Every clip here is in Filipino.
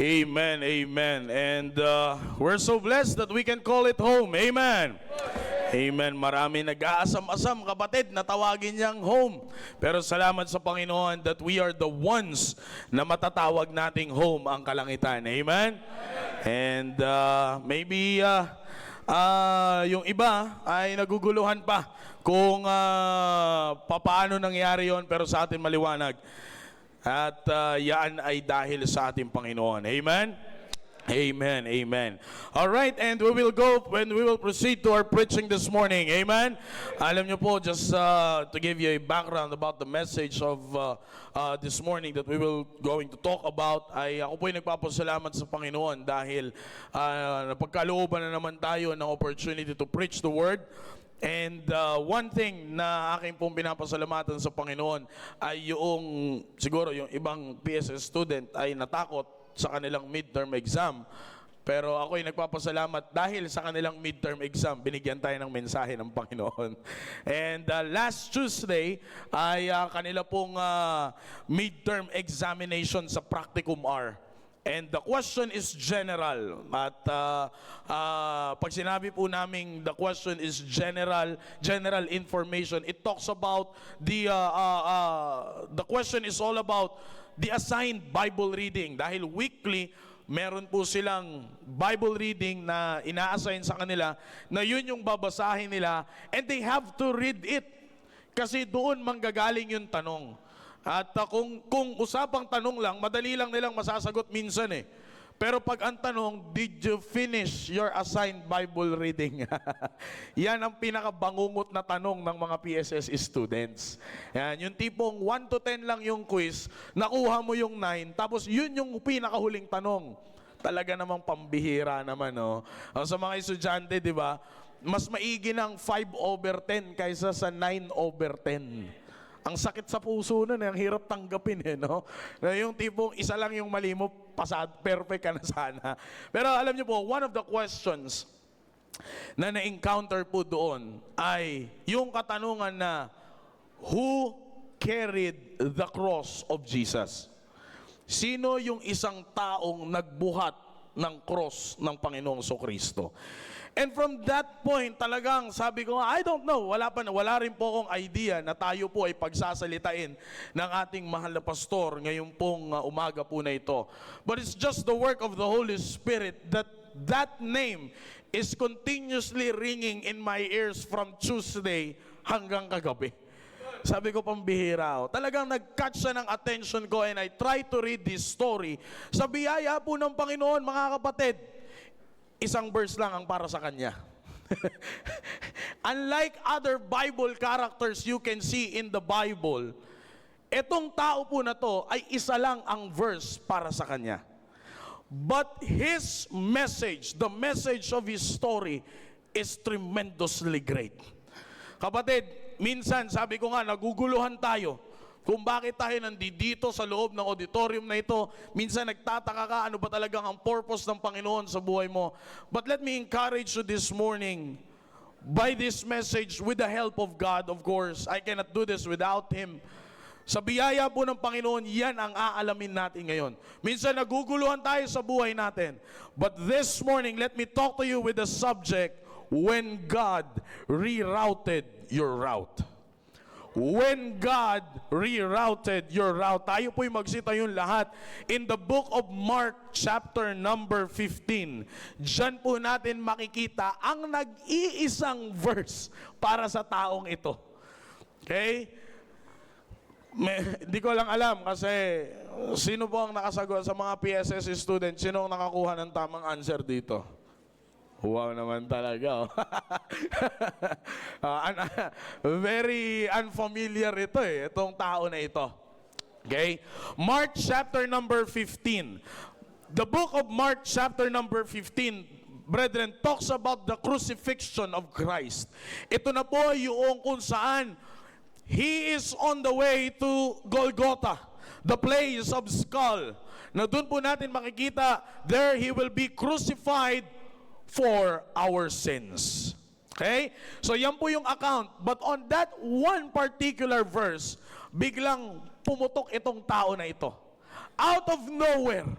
Amen, amen. And we're so blessed that we can call it home. Amen. Amen. Marami nag-aasam-asam, kapatid, na tawagin niyang home. Pero salamat sa Panginoon that we are the ones na matatawag nating home ang kalangitan. Amen. And maybe yung iba ay naguguluhan pa kung papaano nangyari yon, pero sa atin maliwanag. At yan ay dahil sa ating Panginoon. Amen? Amen, amen. All right, and we will proceed to our preaching this morning. Amen? Alam niyo po, just to give you a background about the message of this morning that we will going to talk about, ay ako po ay nagpapasalamat sa Panginoon dahil napagkalooban na naman tayo ng opportunity to preach the Word. And one thing na aking pong pinapasalamatan sa Panginoon ay siguro yung ibang PSS student ay natakot sa kanilang midterm exam. Pero ako ay nagpapasalamat dahil sa kanilang midterm exam, binigyan tayo ng mensahe ng Panginoon. And last Tuesday ay kanila pong midterm examination sa Practicum R. And the question is general. At pag sinabi po namin the question is general information, it talks about the question is all about the assigned Bible reading. Dahil weekly, meron po silang Bible reading na ina-assign sa kanila na yun yung babasahin nila and they have to read it. Kasi doon manggagaling yung tanong. At kung usapang tanong lang, madali lang nilang masasagot minsan eh. Pero pag ang tanong, did you finish your assigned Bible reading? Yan ang pinakabangungot na tanong ng mga PSS students. Yan, yung tipong 1 to 10 lang yung quiz, nakuha mo yung 9, tapos yun yung pinakahuling tanong. Talaga namang pambihira naman, no? Sa mga estudyante, di ba, mas maigi ng 5/10 kaysa sa 9/10. Ang sakit sa puso nun, ang hirap tanggapin no? Na yung tipong isa lang yung mali mo, perfect ka na sana. Pero alam niyo po, one of the questions na na-encounter po doon ay yung katanungan na, who carried the cross of Jesus? Sino yung isang taong nagbuhat ng cross ng Panginoong Kristo? And from that point, talagang sabi ko, I don't know, wala rin po akong idea na tayo po ay pagsasalitain ng ating mahal na pastor ngayon pong umaga po na ito. But it's just the work of the Holy Spirit that name is continuously ringing in my ears from Tuesday hanggang kagabi. Sabi ko, pambihira. Talagang nag-catch siya ng attention ko and I try to read this story. Sa biyaya po ng Panginoon, mga kapatid, isang verse lang ang para sa kanya. Unlike other Bible characters you can see in the Bible, etong tao po na to ay isa lang ang verse para sa kanya. But his message, the message of his story is tremendously great. Kapatid, minsan sabi ko nga, naguguluhan tayo kung bakit tayo nandito sa loob ng auditorium na ito. Minsan nagtataka ka, ano ba talagang ang purpose ng Panginoon sa buhay mo. But let me encourage you this morning, by this message, with the help of God, of course. I cannot do this without Him. Sa biyaya po ng Panginoon, yan ang aalamin natin ngayon. Minsan naguguluhan tayo sa buhay natin. But this morning, let me talk to you with the subject, when God rerouted your route. When God rerouted your route. Tayo po'y magsita yung lahat in the book of Mark chapter number 15. Diyan po natin makikita ang nag-iisang verse para sa taong ito. Okay? Hindi ko lang alam kasi sino po ang nakasagot sa mga PSS students, sino ang nakakuha ng tamang answer dito? Wow naman talaga. Very unfamiliar ito itong tao na ito. Okay? Mark chapter number 15. The book of Mark chapter number 15, brethren, talks about the crucifixion of Christ. Ito na po yung kung saan He is on the way to Golgotha, the place of skull. Na doon po natin makikita, there He will be crucified for our sins. Okay? So yan po yung account. But on that one particular verse, biglang pumutok itong tao na ito. Out of nowhere,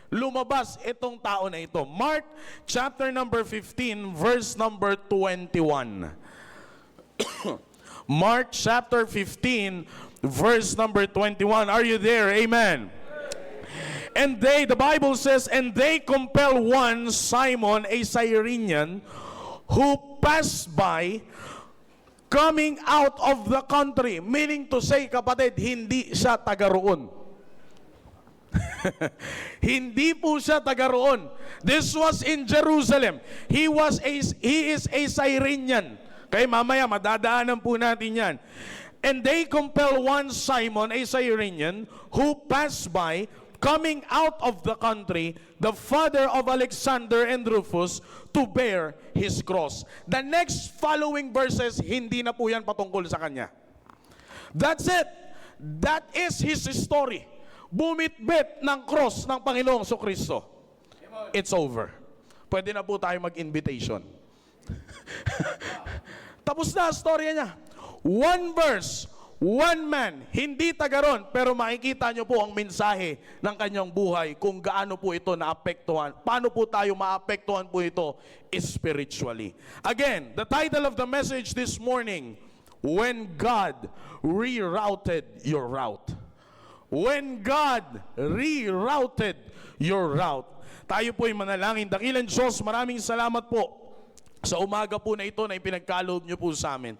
lumabas itong tao na ito. Mark chapter number 15, verse number 21. Mark chapter 15, verse number 21. Are you there? Amen. And they, the Bible says, and they compel one Simon, a Cyrenian, who passed by, coming out of the country. Meaning to say, kapatid, hindi siya taga roon. Hindi po siya taga roon. This was in Jerusalem. He is a Cyrenian. Kaya mamaya, madadaanan po natin yan. And they compel one Simon, a Cyrenian, who passed by, coming out of the country, the father of Alexander and Rufus, to bear his cross. The next following verses, hindi na po yan patungkol sa kanya. That's it. That is his story. Bumitbit ng cross ng Panginoong Kristo. It's over. Pwede na po tayo mag-invitation. Tapos na ang storya niya. One verse, one man, hindi taga ron, pero makikita nyo po ang mensahe ng kanyang buhay kung gaano po ito naapektuhan. Paano po tayo maapektuhan po ito spiritually. Again, the title of the message this morning, When God Rerouted Your Route. When God rerouted your route. Tayo po'y manalangin. Dakilang Diyos, maraming salamat po sa umaga po na ito na ipinagkaloob nyo po sa amin.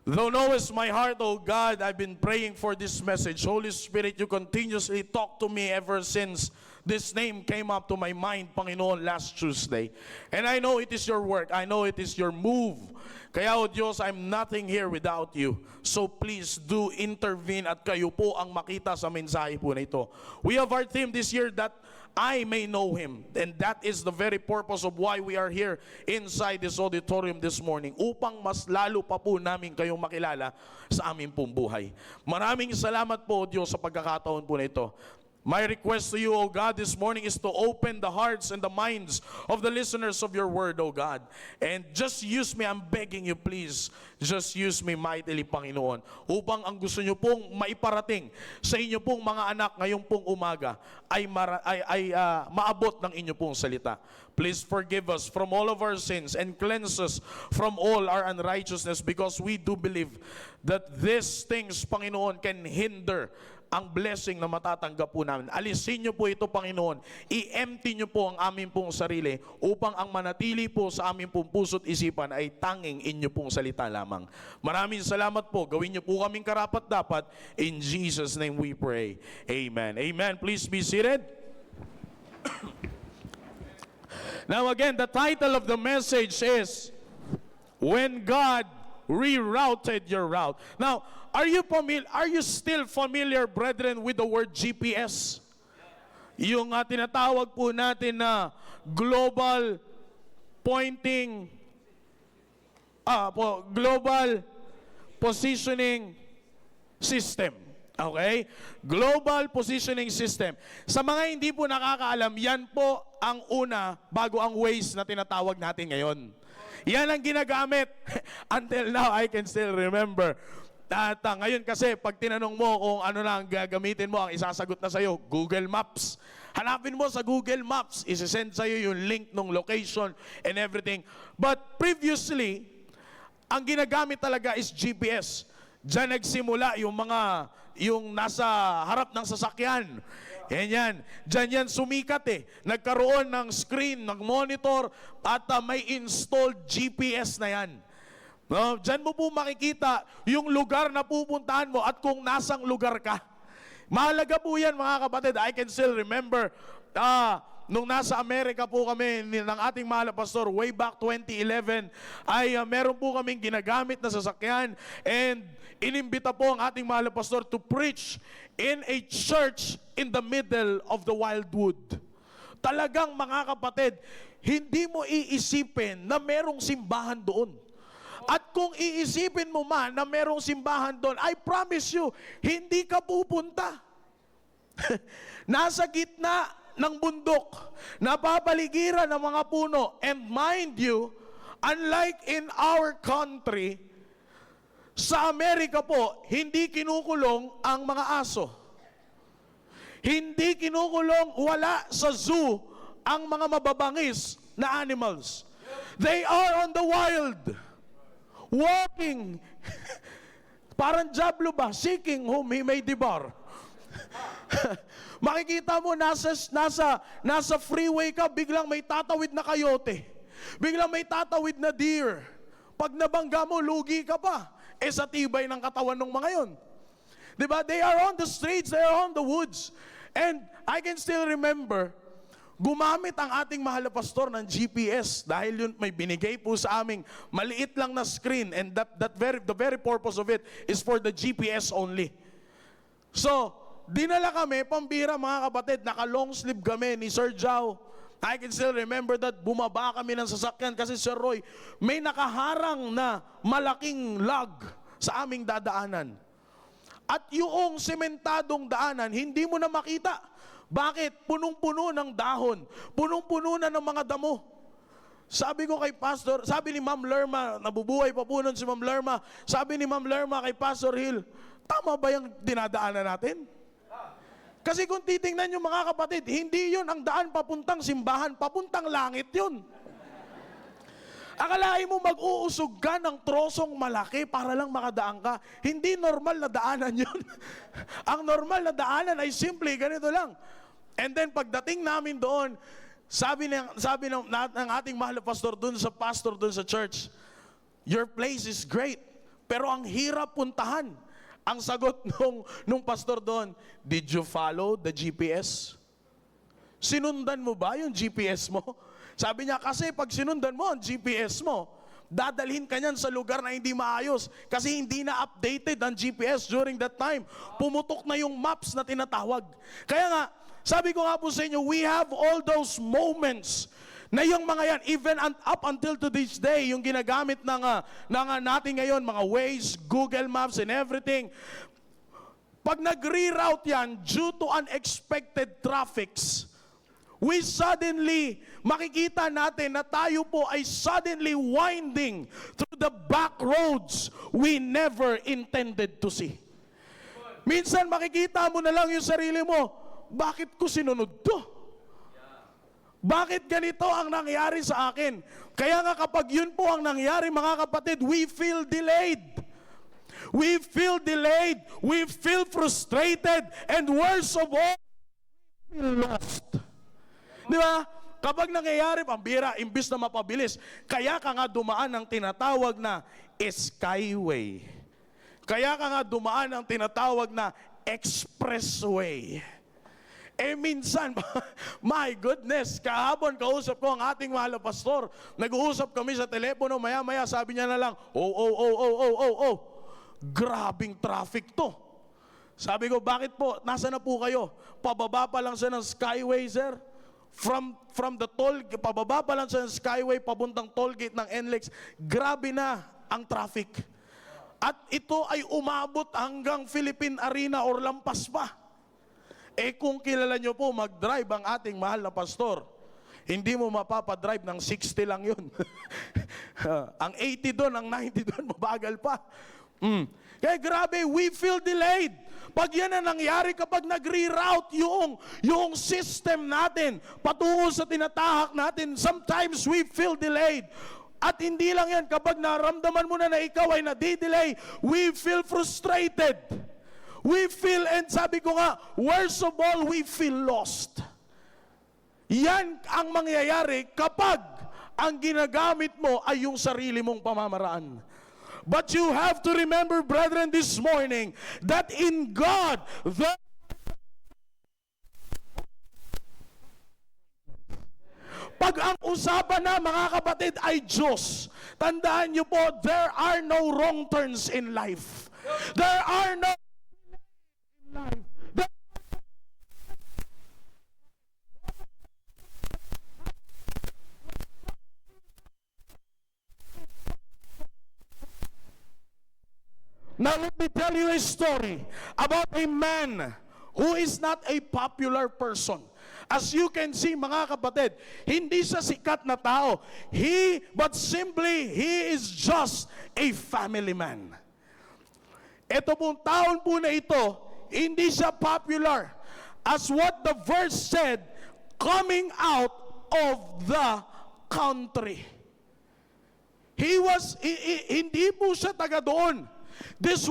Thou knowest my heart, O God, I've been praying for this message. Holy Spirit, you continuously talk to me ever since this name came up to my mind, Panginoon, last Tuesday. And I know it is your work. I know it is your move. Kaya, O Diyos, I'm nothing here without you. So please do intervene at kayo po ang makita sa mensahe po na ito. We have our theme this year that I may know Him. And that is the very purpose of why we are here inside this auditorium this morning. Upang mas lalo pa po namin kayong makilala sa aming pong buhay. Maraming salamat po, Diyos, sa pagkakataon po na ito. My request to you, O God, this morning is to open the hearts and the minds of the listeners of your word, O God. And just use me, I'm begging you, please. Just use me mightily, Panginoon. Upang ang gusto nyo pong maiparating sa inyo pong mga anak ngayong pong umaga ay maabot ng inyo pong salita. Please forgive us from all of our sins and cleanse us from all our unrighteousness, because we do believe that these things, Panginoon, can hinder ang blessing na matatanggap po namin. Alisin niyo po ito, Panginoon. I-empty niyo po ang aming pong sarili upang ang manatili po sa aming pong puso't isipan ay tanging inyo pong salita lamang. Maraming salamat po. Gawin niyo po kaming karapat-dapat. In Jesus' name we pray. Amen. Amen. Please be seated. Now again, the title of the message is When God Rerouted Your Route. Now, are you still familiar, brethren, with the word GPS? Yung tinatawag po natin na global pointing, global positioning system. Okay? Global positioning system. Sa mga hindi po nakakaalam, yan po ang una bago ang Waze na tinatawag natin ngayon. Yan ang ginagamit. Until now, I can still remember. At ngayon kasi, pag tinanong mo kung ano na ang gagamitin mo, ang isasagot na sa'yo, Google Maps. Hanapin mo sa Google Maps, isisend sa'yo yung link ng location and everything. But previously, ang ginagamit talaga is GPS. Diyan nagsimula yung nasa harap ng sasakyan. Yan. Diyan yan sumikat eh. Nagkaroon ng screen, ng monitor, at may installed GPS na yan. No, diyan mo po makikita yung lugar na pupuntahan mo at kung nasang lugar ka. Mahalaga po yan, mga kapatid. I can still remember, nung nasa Amerika po kami ng ating mahal na pastor, way back 2011, ay meron po kaming ginagamit na sasakyan, and inimbita po ang ating mahal na pastor to preach in a church in the middle of the wildwood. Talagang, mga kapatid, hindi mo iisipin na merong simbahan doon. At kung iisipin mo man na merong simbahan doon, I promise you, hindi ka pupunta. Nasa gitna ng bundok, napapaligiran ng mga puno. And mind you, unlike in our country, sa Amerika po, hindi kinukulong ang mga aso. Hindi kinukulong, wala sa zoo ang mga mababangis na animals. They are on the wild, walking, parang Diablo ba, seeking whom he may devour. Makikita mo, nasa freeway ka, biglang may tatawid na coyote. Biglang may tatawid na deer. Pag nabangga mo, lugi ka pa. Sa tibay ng katawan ng mga yon. Diba? They are on the streets, they are on the woods. And I can still remember, gumamit ang ating mahal na pastor ng GPS dahil yun may binigay po sa aming maliit lang na screen, and the very purpose of it is for the GPS only. So, dinala kami, pambira mga kapatid, naka-long sleeve kami ni Sir Jao. I can still remember that, bumaba kami ng sasakyan kasi Sir Roy, may nakaharang na malaking log sa aming dadaanan. At yung sementadong daanan, hindi mo na makita. Bakit? Punong-puno ng dahon. Punong-puno na ng mga damo. Sabi ko kay Pastor, sabi ni Ma'am Lerma, nabubuhay pa po nun si Ma'am Lerma, sabi ni Ma'am Lerma kay Pastor Hill, tama ba yung dinadaanan natin? Kasi kung titingnan yung mga kapatid, hindi yun ang daan papuntang simbahan, papuntang langit yun. Akalain mo mag-uusog ka ng trosong malaki para lang makadaan ka. Hindi normal na daanan yun. Ang normal na daanan ay simple, ganito lang. And then pagdating namin doon, sabi ng ating mahal na pastor doon sa church, your place is great, pero ang hirap puntahan. Ang sagot nung pastor doon, did you follow the GPS? Sinundan mo ba yung GPS mo? Sabi niya, kasi pag sinundan mo ang GPS mo, dadalhin ka niyan sa lugar na hindi maayos kasi hindi na updated ang GPS during that time. Pumutok na yung maps na tinatawag. Kaya nga, sabi ko nga po sa inyo, we have all those moments na yung mga yan, even up until to this day, yung ginagamit natin ngayon, mga Waze, Google Maps, and everything, pag nag-reroute yan, due to unexpected traffics, we suddenly, makikita natin na tayo po ay suddenly winding through the back roads we never intended to see. Minsan makikita mo na lang yung sarili mo, bakit ko sinunod to? Bakit ganito ang nangyari sa akin? Kaya nga kapag yun po ang nangyari mga kapatid, we feel delayed. We feel delayed, we feel frustrated, and worst of all, we feel lost. Di ba? Kapag nangyayari, pambira, imbis na mapabilis, kaya ka nga dumaan ng tinatawag na skyway. Kaya ka nga dumaan ng tinatawag na expressway. Minsan, my goodness, kahapon kausap ko ang ating mahal na pastor. Nag-uusap kami sa telepono, maya-maya sabi niya na lang, grabing traffic to. Sabi ko, bakit po? Nasa na po kayo? Pababa pa lang siya ng skyway, sir. From the toll, pababa pa lang siya ng skyway, pabuntang toll gate ng NLEX, grabe na ang traffic. At ito ay umabot hanggang Philippine Arena or lampas pa. Kung kilala nyo po mag-drive ang ating mahal na pastor, hindi mo mapapadrive ng 60 lang yun. Ang 80 doon, ang 90 doon, mabagal pa. Kaya grabe, we feel delayed. Pag yan ang nangyari kapag nag-reroute yung system natin patungo sa tinatahak natin, sometimes we feel delayed. At hindi lang yan, kapag naramdaman mo na ikaw ay nadidelay, we feel frustrated. We feel, and sabi ko nga, worst of all, we feel lost. Yan ang mangyayari kapag ang ginagamit mo ay yung sarili mong pamamaraan. But you have to remember, brethren, this morning, that in God, pag ang usapan na, mga kapatid, ay Diyos, tandaan niyo po, there are no wrong turns in life. There are no in life. Now let me tell you a story about a man who is not a popular person. As you can see, mga kapatid, hindi siya sikat na tao. But simply, he is just a family man. Ito pong taon po na ito, hindi siya popular. as what the verse said, coming out of the country. Hindi po siya taga doon. This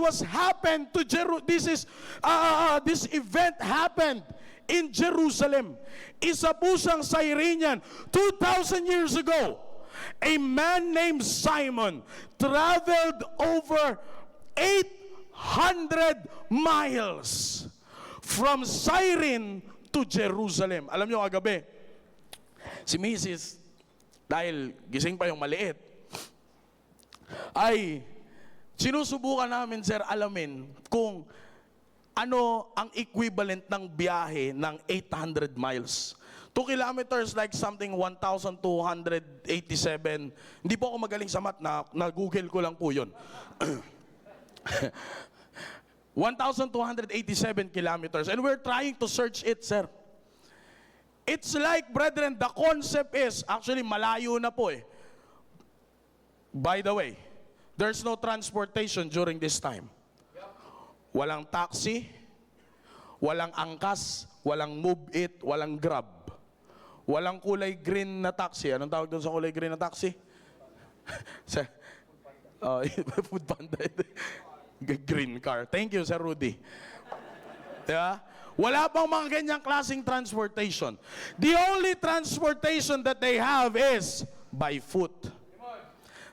event happened in Jerusalem. Isa po siyang Cyrenian. 2,000 years ago, a man named Simon traveled over 800 miles from Cyrene to Jerusalem. Alam nyo, kagabi, si Mrs., dahil gising pa yung maliit, ay sinusubukan namin, sir, alamin kung ano ang equivalent ng biyahe ng 800 miles. 2 kilometers like something 1,287. Hindi po ako magaling sa math, na-google ko lang po yun. 1,287 kilometers. And we're trying to search it, sir. It's like, brethren, the concept is, actually malayo na po eh. By the way, there's no transportation during this time. Walang taxi, walang angkas, walang Move It, walang Grab. Walang kulay green na taxi. Anong tawag doon sa kulay green na taxi? Food Panda. Green car. Thank you, Sir Rudy. Yeah? Wala pang mga ganyang klaseng transportation. The only transportation that they have is by foot.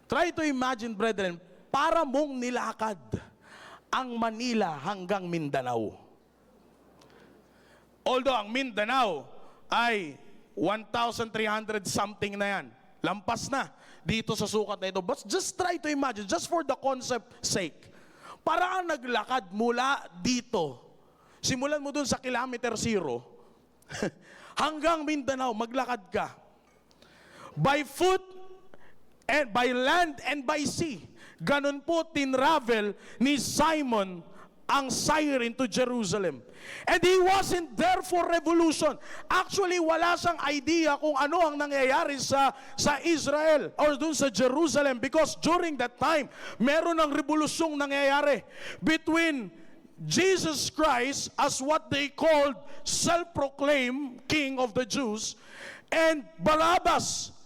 Try to imagine, brethren, para mong nilakad ang Manila hanggang Mindanao. Although ang Mindanao ay 1,300 something na yan. Lampas na dito sa sukat na ito. But just try to imagine, just for the concept sake, para ang naglakad mula dito, simulan mo dun sa kilometer 0, hanggang Mindanao, maglakad ka. By foot, and by land, and by sea. Ganon po tinravel ni Simon ang Cyrene to Jerusalem. And he wasn't there for revolution. Actually, wala siyang idea kung ano ang nangyayari sa Israel or dun sa Jerusalem, because during that time, meron ng revolusyong nangyayari between Jesus Christ, as what they called self-proclaimed King of the Jews, and Barabbas,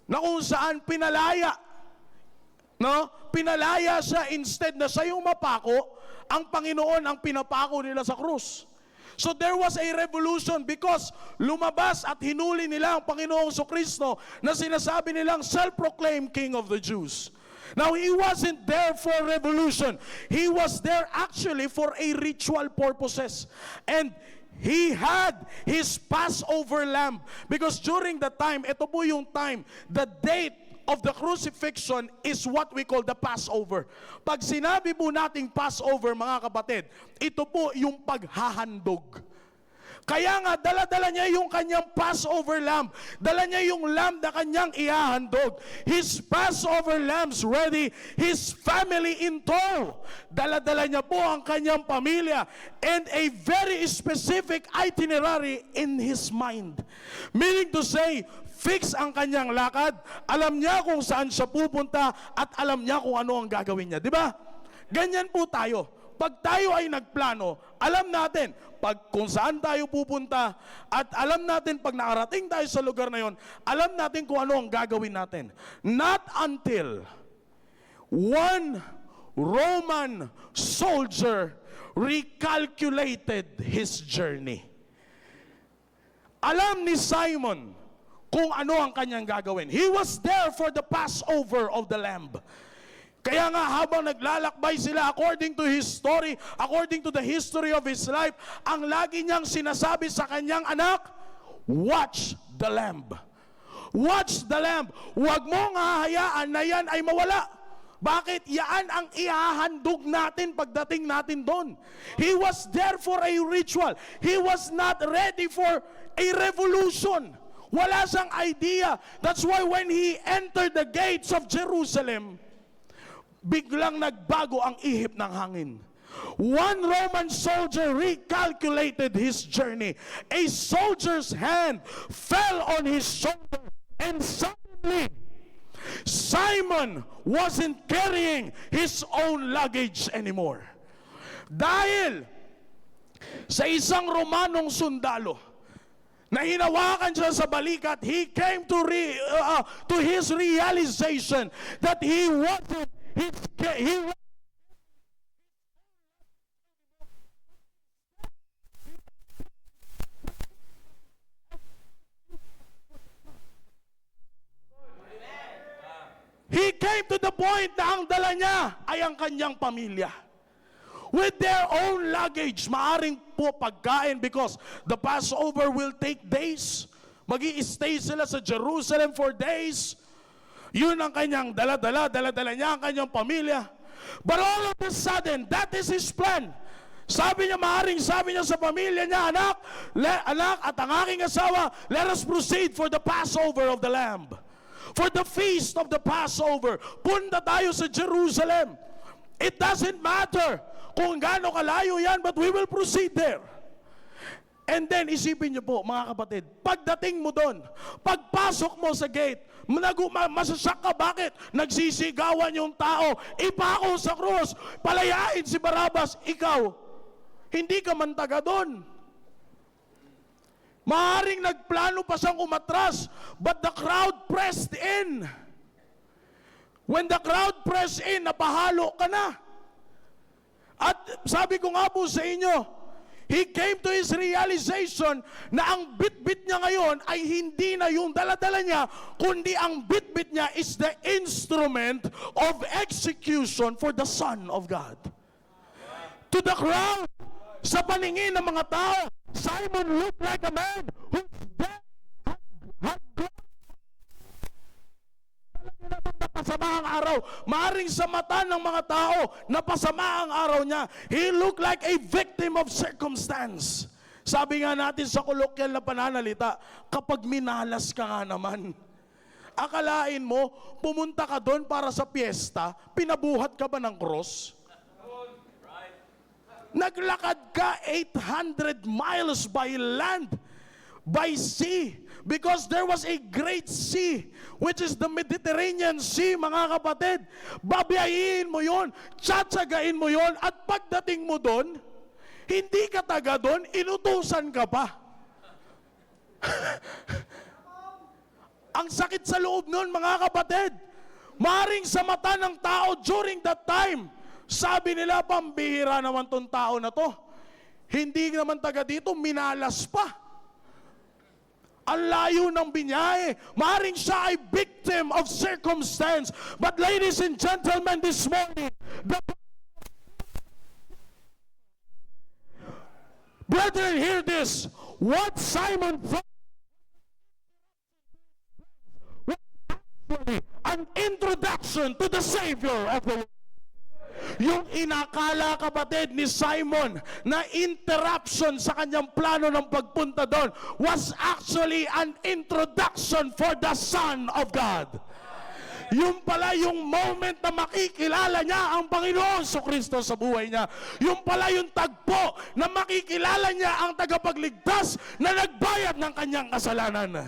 na kung saan pinalaya. No? Pinalaya siya, instead na siya yung mapako, ang Panginoon ang pinapako nila sa krus. So there was a revolution because lumabas at hinuli nila ang Panginoong Kristo na sinasabi nilang self-proclaimed King of the Jews. Now, he wasn't there for revolution. He was there actually for a ritual purposes. And he had his Passover lamb. Because during the time, ito po yung time, the date of the crucifixion is what we call the Passover. Pag sinabi po nating Passover, mga kapatid, ito po yung paghahandog. Kaya nga, dala-dala niya yung kanyang Passover lamb. Dala niya yung lamb na kanyang ihahandog. His Passover lambs ready, his family in tow. Dala-dala niya po ang kanyang pamilya and a very specific itinerary in his mind. Meaning to say, fix ang kanyang lakad, alam niya kung saan siya pupunta, at alam niya kung ano ang gagawin niya. Di ba? Ganyan po tayo. Pag tayo ay nagplano, alam natin kung saan tayo pupunta, at alam natin pag nakarating tayo sa lugar na yon, alam natin kung ano ang gagawin natin. Not until one Roman soldier recalculated his journey. Alam ni Simon kung ano ang kanyang gagawin. He was there for the Passover of the Lamb. Kaya nga, habang naglalakbay sila, according to his story, according to the history of his life, ang lagi niyang sinasabi sa kanyang anak, watch the lamb. Watch the lamb. Huwag mong hahayaan na yan ay mawala. Bakit? Yan ang ihahandog natin pagdating natin doon. He was there for a ritual. He was not ready for a revolution. Wala siyang idea. That's why when he entered the gates of Jerusalem, biglang nagbago ang ihip ng hangin. One Roman soldier recalculated his journey. A soldier's hand fell on his shoulder, and suddenly Simon wasn't carrying his own luggage anymore. Dahil sa isang Romanong sundalo na hinawakan siya sa balikat. He came to his realization that he wasn't he came to the point na ang dala niya ay ang kanyang pamilya. With their own luggage, maaring po pagkain because the Passover will take days. Magi-stay sila sa Jerusalem for days. Yun ang kanyang dala-dala niya ang kanyang pamilya. But all of a sudden, that is his plan. Sabi niya sa pamilya niya, anak at ang aking asawa, let us proceed for the Passover of the Lamb. For the feast of the Passover. Punta tayo sa Jerusalem. It doesn't matter kung gaano kalayo yan, but we will proceed there. And then, isipin niyo po, mga kapatid, pagdating mo doon, pagpasok mo sa gate, masasyak ka, bakit? Nagsisigawan yung tao, ipako sa krus, palayain si Barabas, ikaw, hindi ka man taga doon. Maaaring nagplano pa siyang umatras, but the crowd pressed in. When the crowd pressed in, napahalo ka na. At sabi ko nga po sa inyo, he came to his realization na ang bit-bit niya ngayon ay hindi na yung dala-dala niya, kundi ang bit-bit niya is the instrument of execution for the Son of God. To the crowd, sa paningin ng mga tao, Simon looked like a man whose death had gone. Napasama ang araw. Maaring sa mata ng mga tao, napasama ang araw niya. He looked like a victim of circumstance. Sabi nga natin sa kolokyal na pananalita, kapag minalas ka nga naman, akalain mo, pumunta ka doon para sa piyesta, pinabuhat ka ba ng cross? Naglakad ka 800 miles by land, by sea, because there was a great sea, which is the Mediterranean Sea, mga kapatid. Babiyahin mo yon, tsatsagain mo yon, at pagdating mo doon, hindi ka taga doon, inutusan ka pa. Ang sakit sa loob nun, mga kapatid. Maring sa mata ng tao during that time, sabi nila, pambihira naman tong tao na to. Hindi naman taga dito, minalas pa. Ang layo ng binyahe. Maring siya ay victim of circumstance. But ladies and gentlemen, this morning, brethren, hear this. What Simon thought was actually an introduction to the Savior of the world. Yung inakala, kapatid, ni Simon na interruption sa kanyang plano ng pagpunta doon was actually an introduction for the Son of God. Yung pala yung moment na makikilala niya ang Panginoon Kristo sa buhay niya. Yung pala yung tagpo na makikilala niya ang tagapagligtas na nagbayad ng kanyang kasalanan.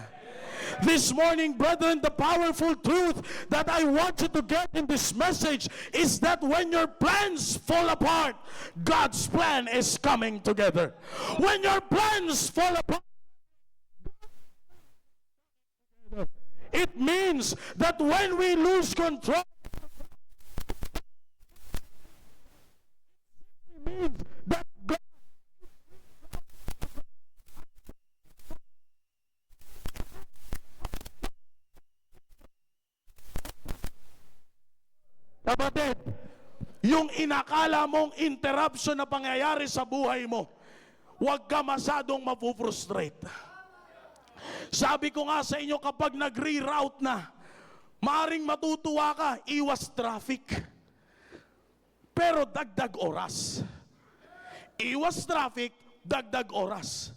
This morning, brethren, the powerful truth that I want you to get in this message is that when your plans fall apart, God's plan is coming together. When your plans fall apart, it means that when we lose control, it means that God kapatid, yung inakala mong interruption na pangyayari sa buhay mo, huwag ka masyadong mapufrustrate. Sabi ko nga sa inyo, kapag nag-reroute na, maaring matutuwa ka, iwas traffic. Pero dagdag oras. Iwas traffic, dagdag oras.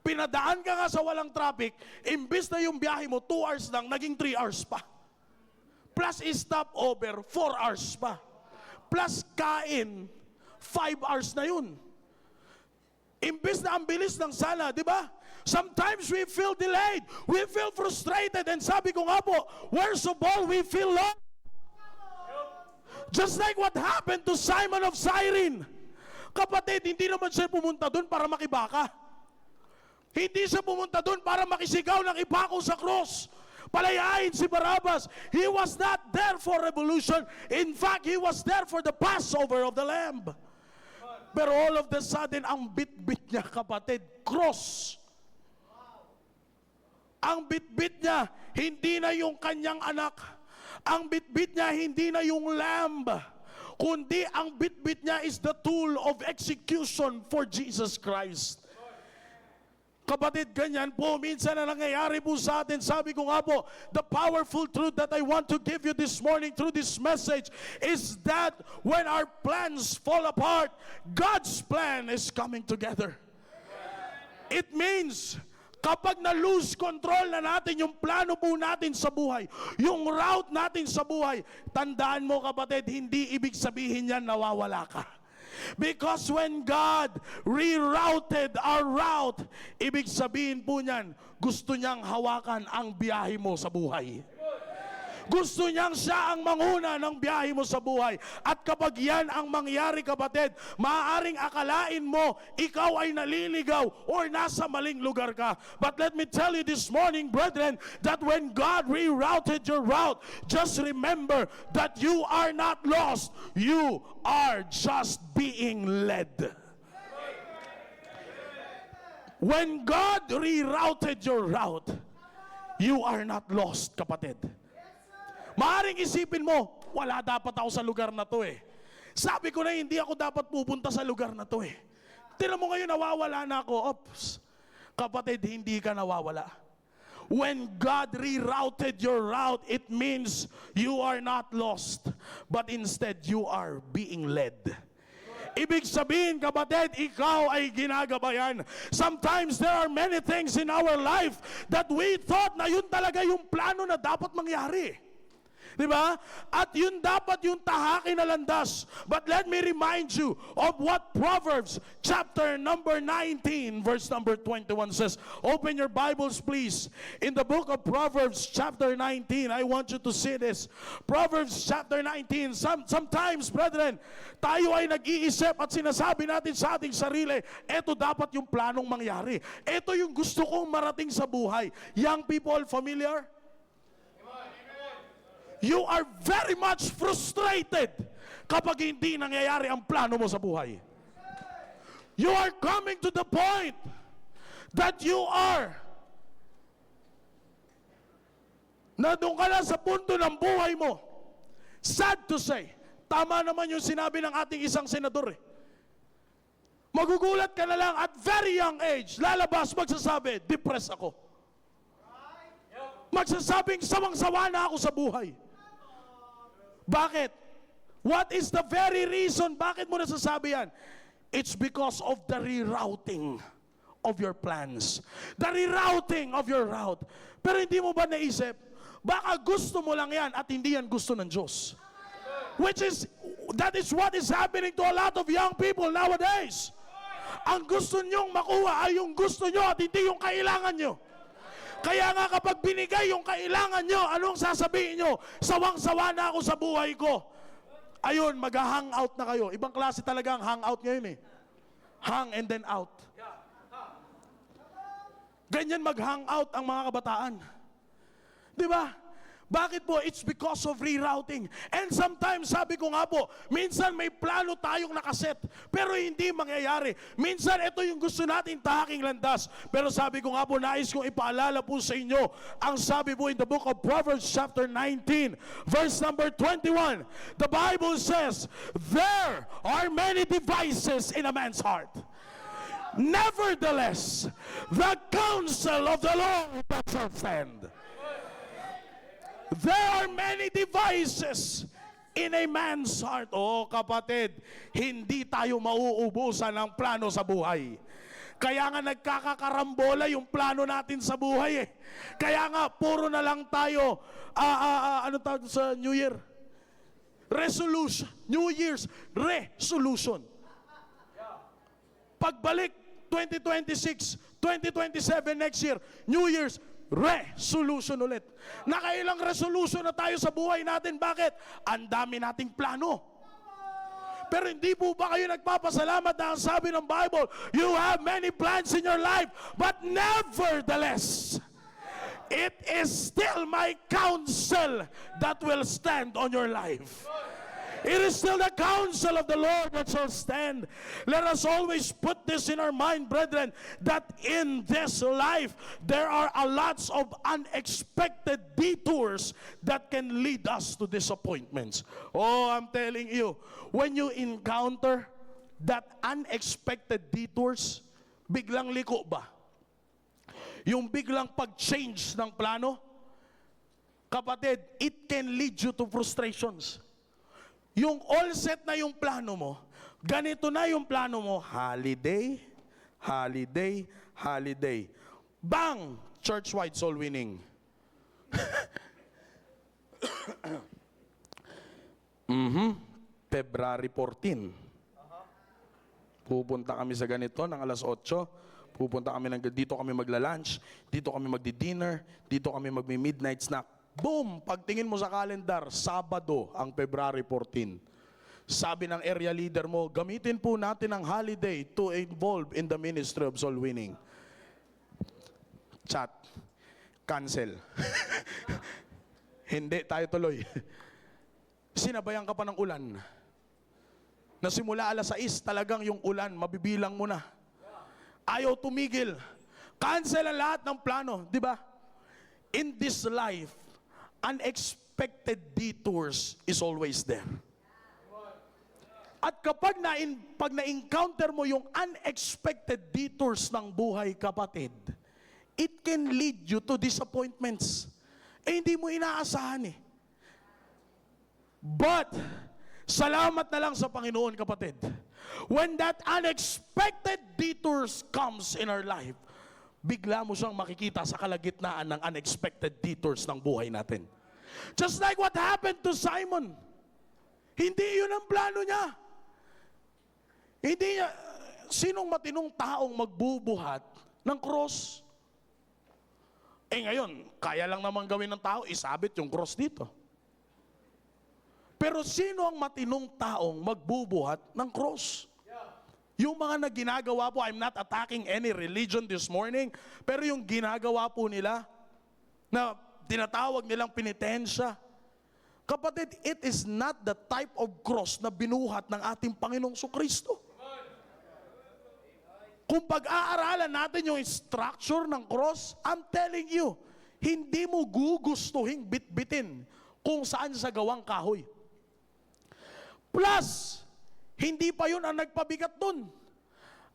Pinadaan ka nga sa walang traffic, imbis na yung biyahe mo 2 hours lang, naging 3 hours pa. Plus stopover, 4 hours pa. Plus kain, 5 hours na yun. Imbis na ang bilis ng sala, di ba? Sometimes we feel delayed. We feel frustrated. And sabi ko nga po, worst of all, we feel lost. Just like what happened to Simon of Cyrene. Kapatid, hindi naman siya pumunta doon para makibaka. Hindi siya pumunta doon para makisigaw ng ipako sa cross. Palayain si Barabbas. He was not there for revolution. In fact, he was there for the Passover of the Lamb. Pero all of the sudden, ang bit-bit niya, kapatid, cross. Ang bit-bit niya, hindi na yung kanyang anak. Ang bit-bit niya, hindi na yung lamb. Kundi ang bit-bit niya is the tool of execution for Jesus Christ. Kapatid, ganyan po, minsan na nangyayari po sa atin. Sabi ko nga po, the powerful truth that I want to give you this morning through this message is that when our plans fall apart, God's plan is coming together. It means, kapag na-lose control na natin yung plano po natin sa buhay, yung route natin sa buhay, tandaan mo kapatid, hindi ibig sabihin yan nawawala ka. Because when God rerouted our route, ibig sabihin po niyan, gusto niyang hawakan ang biyahe mo sa buhay. Gusto niyang siya ang manguna ng biyahe mo sa buhay. At kapag yan ang mangyari kapatid, maaaring akalain mo, ikaw ay naliligaw or nasa maling lugar ka. But let me tell you this morning, brethren, that when God rerouted your route, just remember that you are not lost. You are just being led. When God rerouted your route, you are not lost, kapatid. Maaring isipin mo, wala dapat ako sa lugar na to eh. Sabi ko na hindi ako dapat pupunta sa lugar na to eh. Tira mo ngayon, nawawala na ako. Oops. Kapatid, hindi ka nawawala. When God rerouted your route, it means you are not lost, but instead you are being led. Ibig sabihin, kapatid, ikaw ay ginagabayan. Sometimes there are many things in our life that we thought na yun talaga yung plano na dapat mangyari. Diba? At yun dapat yung tahaki na landas. But let me remind you of what Proverbs chapter number 19 verse number 21 says. Open your Bibles please. In the book of Proverbs chapter 19, I want you to see this. Proverbs chapter 19. Sometimes, brethren, tayo ay nag-iisip at sinasabi natin sa ating sarili, eto dapat yung planong mangyari. Eto yung gusto kong marating sa buhay. Young people, familiar? You are very much frustrated kapag hindi nangyayari ang plano mo sa buhay. You are coming to the point that you are na doon ka na sa punto ng buhay mo. Sad to say, tama naman yung sinabi ng ating isang senador eh. Magugulat ka na lang at very young age, lalabas magsasabi, depressed ako. Magsasabing sawang-sawa na ako sa buhay. Bakit? What is the very reason? Bakit mo nasasabi yan? It's because of the rerouting of your plans. The rerouting of your route. Pero hindi mo ba naisip, baka gusto mo lang yan at hindi yan gusto ng Diyos. That is what is happening to a lot of young people nowadays. Ang gusto nyong makuha ay yung gusto nyo at hindi yung kailangan nyo. Kaya nga kapag binigay yung kailangan nyo, anong sasabihin nyo? Sawang-sawa na ako sa buhay ko. Ayun, mag-hangout na kayo. Ibang klase talaga ang hangout ngayon eh. Hang and then out. Ganyan mag-hangout ang mga kabataan. Di ba? Bakit po? It's because of rerouting. And sometimes, sabi ko nga po, minsan may plano tayong nakaset, pero hindi mangyayari. Minsan, ito yung gusto natin tahaking landas. Pero sabi ko nga po, nais kong ipaalala po sa inyo, ang sabi po in the book of Proverbs chapter 19, verse number 21, the Bible says, there are many devices in a man's heart. Nevertheless, the counsel of the Lord shall stand. There are many devices in a man's heart. Oh, kapatid, hindi tayo mauubusan ng plano sa buhay. Kaya nga nagkakakarambola yung plano natin sa buhay eh. Kaya nga puro na lang tayo, ano tawag sa New Year? Resolution. New Year's resolution. Pagbalik 2026, 2027 next year, New Year's resolution ulit. Nakailang resolution na tayo sa buhay natin. Bakit? Ang dami nating plano. Pero hindi po ba kayo nagpapasalamat na ang sabi ng Bible, you have many plans in your life, but nevertheless, it is still my counsel that will stand on your life. It is still the counsel of the Lord that shall stand. Let us always put this in our mind, brethren, that in this life, there are a lots of unexpected detours that can lead us to disappointments. Oh, I'm telling you, when you encounter that unexpected detours, biglang liko ba? Yung biglang pag-change ng plano, kapatid, it can lead you to frustrations. Yung all set na yung plano mo, ganito na yung plano mo, holiday, holiday, holiday. Bang! Church-wide soul winning. February 14. Pupunta kami sa ganito ng alas 8. Pupunta kami dito kami magla-lunch, dito kami magdi-dinner, dito kami magmi-midnight snack. Boom! Pagtingin mo sa calendar, Sabado ang February 14. Sabi ng area leader mo, gamitin po natin ang holiday to involve in the ministry of soul winning. Chat. Cancel. Hindi, tayo tuloy. Sinabayan ka pa ng ulan. Nasimula alas 6, talagang yung ulan, mabibilang mo na. Ayaw tumigil. Cancel ang lahat ng plano, di ba? In this life, unexpected detours is always there. At kapag pag na-encounter mo yung unexpected detours ng buhay, kapatid, it can lead you to disappointments. Eh, hindi mo inaasahan eh. But, salamat na lang sa Panginoon, kapatid. When that unexpected detours comes in our life, bigla mo siyang makikita sa kalagitnaan ng unexpected detours ng buhay natin. Just like what happened to Simon. Hindi yun ang plano niya. Hindi niya, sinong matinong taong magbubuhat ng cross? Eh ngayon, kaya lang naman gawin ng tao, isabit yung cross dito. Pero sino ang matinong taong magbubuhat ng cross? Yung mga na ginagawa po, I'm not attacking any religion this morning, pero yung ginagawa po nila, na tinatawag nilang penitensya, kapatid, it is not the type of cross na binuhat ng ating Panginoong Kristo. Kung pag-aaralan natin yung structure ng cross, I'm telling you, hindi mo gugustuhin bitbitin kung saan sa gawang kahoy. Plus, hindi pa yun ang nagpabigat dun.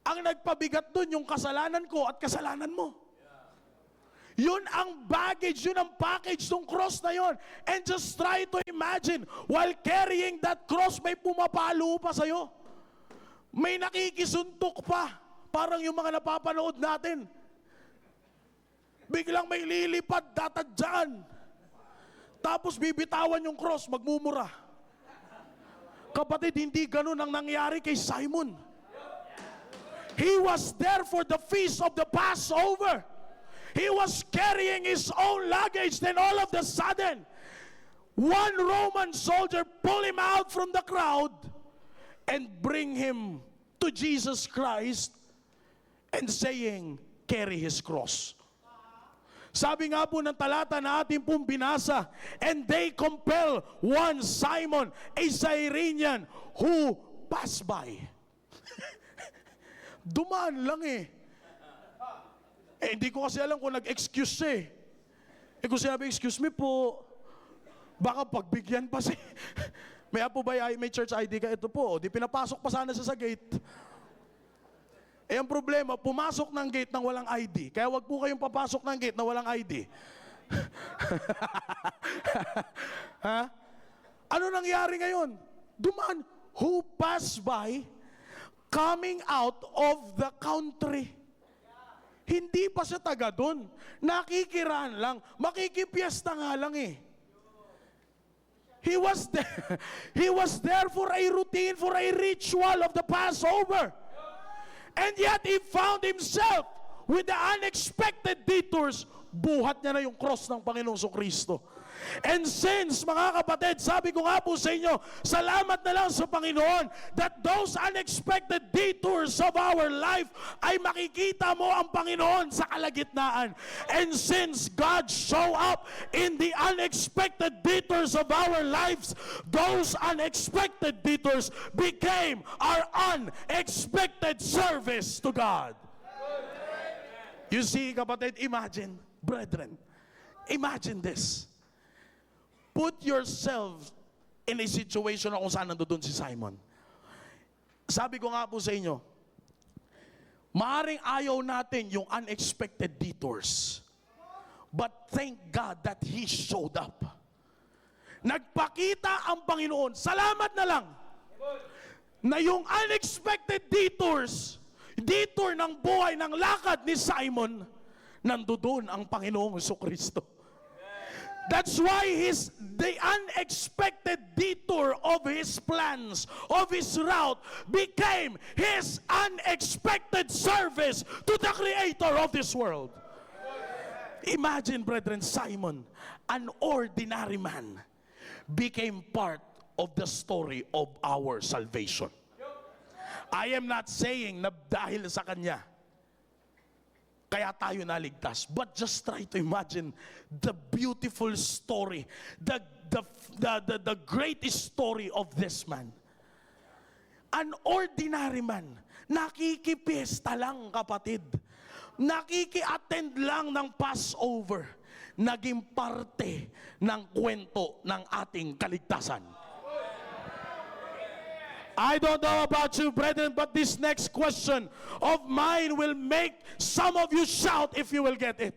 Ang nagpabigat dun yung kasalanan ko at kasalanan mo. Yun ang baggage, yun ang package ng cross na yun. And just try to imagine, while carrying that cross, may pumapalo pa sa'yo. May nakikisuntok pa. Parang yung mga napapanood natin. Biglang may lilipad, datadyaan. Tapos bibitawan yung cross, magmumura. Kapatid, hindi ganun ang nangyari kay Simon. He was there for the feast of the Passover. He was carrying his own luggage, then all of the sudden, one Roman soldier pulled him out from the crowd and bring him to Jesus Christ and saying, carry his cross. Sabi nga po ng talata na ating pong binasa, and they compel one Simon, a Cyrenian, who passed by. Dumaan lang eh. Eh, hindi ko kasi alam kung nag-excuse siya eh. Eh, kung sinabi, excuse me po, baka pagbigyan pa si... May po ba may church ID ka? Ito po, di pinapasok pa sana siya sa gate. Eh, ang problema, pumasok ng gate nang walang ID. Kaya wag po kayong papasok ng gate na walang ID. Ha? Ano nangyari ngayon? Dumaan. Who passed by coming out of the country? Hindi pa siya taga doon. Nakikiraan lang. Makikipiesta nga lang eh. He was there. He was there for a routine, for a ritual of the Passover. And yet he found himself with the unexpected detours detours, buhat niya na yung cross ng Panginoong Kristo. And since, mga kapatid, sabi ko nga po sa inyo, salamat na lang sa Panginoon that those unexpected detours of our life ay makikita mo ang Panginoon sa kalagitnaan. And since God show up in the unexpected detours of our lives, those unexpected detours became our unexpected service to God. You see, kapatid, imagine, brethren, imagine this. Put yourself in a situation na kung saan nandoon si Simon. Sabi ko nga po sa inyo, maaring ayaw natin yung unexpected detours. But thank God that He showed up. Nagpakita ang Panginoon. Salamat na lang na yung unexpected detours, detour ng buhay, ng lakad ni Simon, nandoon ang Panginoong Jesucristo. That's why the unexpected detour of his plans, of his route, became his unexpected service to the Creator of this world. Imagine, brethren, Simon, an ordinary man, became part of the story of our salvation. I am not saying na dahil sa kanya, kaya tayo naligtas. But just try to imagine the beautiful story, the greatest story of this man. An ordinary man, nakikipiesta lang, kapatid. Nakiki-attend lang ng Passover. Naging parte ng kwento ng ating kaligtasan. I don't know about you, brethren, but this next question of mine will make some of you shout if you will get it.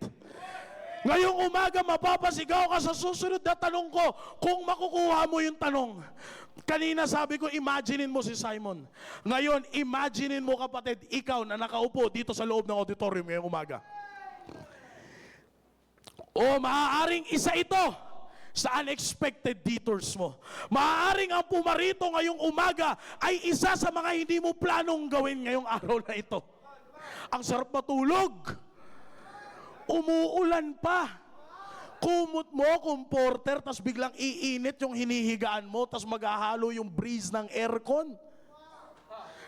Ngayong umaga, mapapasigaw ka sa susunod na tanong ko kung makukuha mo yung tanong. Kanina sabi ko, imaginein mo si Simon. Ngayon, imaginein mo, kapatid, ikaw na nakaupo dito sa loob ng auditorium ngayong umaga. O maaaring isa ito sa unexpected detours mo. Maaaring ang pumarito ngayong umaga ay isa sa mga hindi mo planong gawin ngayong araw na ito. Ang sarap matulog. Umuulan pa. Kumot mo, comforter, tas biglang iinit yung hinihigaan mo, tas maghahalo yung breeze ng aircon.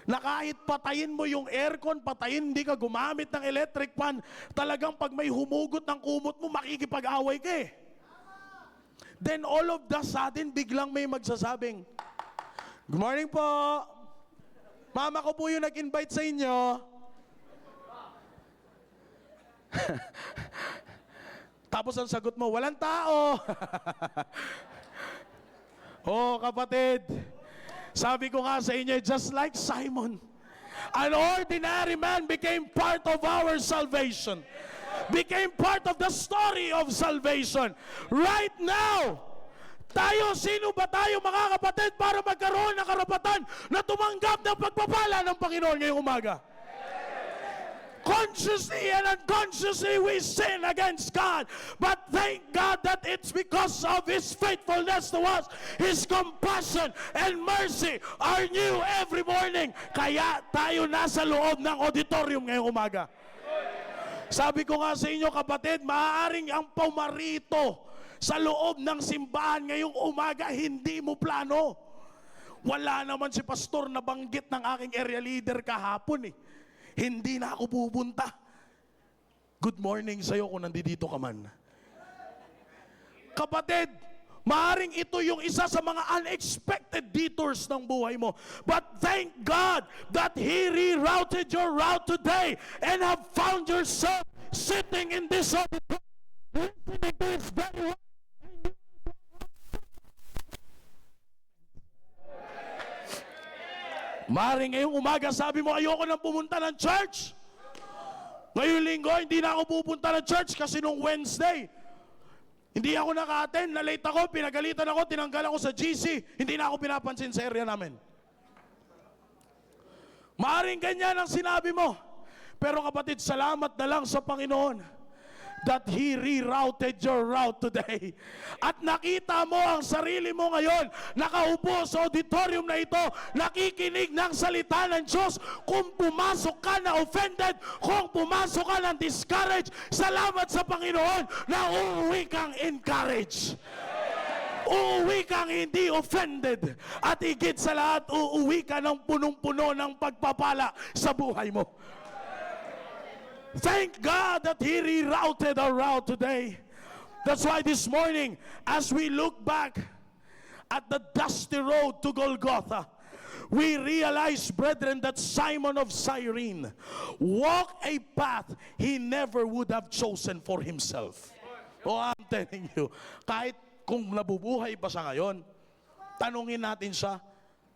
Na kahit patayin mo yung aircon, patayin, hindi ka gumamit ng electric fan, talagang pag may humugot ng kumot mo, makikipag-away ka eh. Then all of the sudden, biglang may magsasabing, "Good morning po. Mama ko po yung nag-invite sa inyo." Tapos ang sagot mo, "Walang tao." Oh, kapatid, sabi ko nga sa inyo, just like Simon, an ordinary man became part of our salvation. Became part of the story of salvation. Right now, tayo, sino ba tayo, mga kapatid, para magkaroon ng karapatan na tumanggap ng pagpapala ng Panginoon ngayong umaga? Consciously and unconsciously we sin against God. But thank God that it's because of His faithfulness to us. His compassion and mercy are new every morning. Kaya tayo nasa loob ng auditorium ngayong umaga. Sabi ko nga sa inyo, kapatid, maaaring ang pumarito sa loob ng simbahan ngayong umaga, hindi mo plano. Wala naman si pastor na banggit ng aking area leader kahapon eh. Hindi na ako pupunta. Good morning sa'yo kung nandito ka man. Kapatid, maaaring ito yung isa sa mga unexpected detours ng buhay mo. But thank God that He rerouted your route today and have found yourself sitting in this auditorium, listening to His very word. Maaaring ngayong umaga sabi mo, ayoko nang pumunta ng church. Ngayong linggo, hindi na ako pupunta ng church kasi nung Wednesday, hindi ako naka-attend, na-late ako, pinagalitan ako, tinanggal ako sa GC, hindi na ako pinapansin sa area namin. Maaring ganyan ang sinabi mo. Pero kapatid, salamat na lang sa Panginoon that He rerouted your route today. At nakita mo ang sarili mo ngayon, nakaupo sa auditorium na ito, nakikinig ng salita ng Diyos. Kung pumasok ka na offended, kung pumasok ka ng discouraged, salamat sa Panginoon na uuwi kang encouraged. Uuwi kang hindi offended. At higit sa lahat, uuwi ka ng punong-puno ng pagpapala sa buhay mo. Thank God that He rerouted our route today. That's why this morning, as we look back at the dusty road to Golgotha, we realize, brethren, that Simon of Cyrene walked a path he never would have chosen for himself. Oh, I'm telling you, kahit kung nabubuhay pa siya ngayon, tanungin natin siya,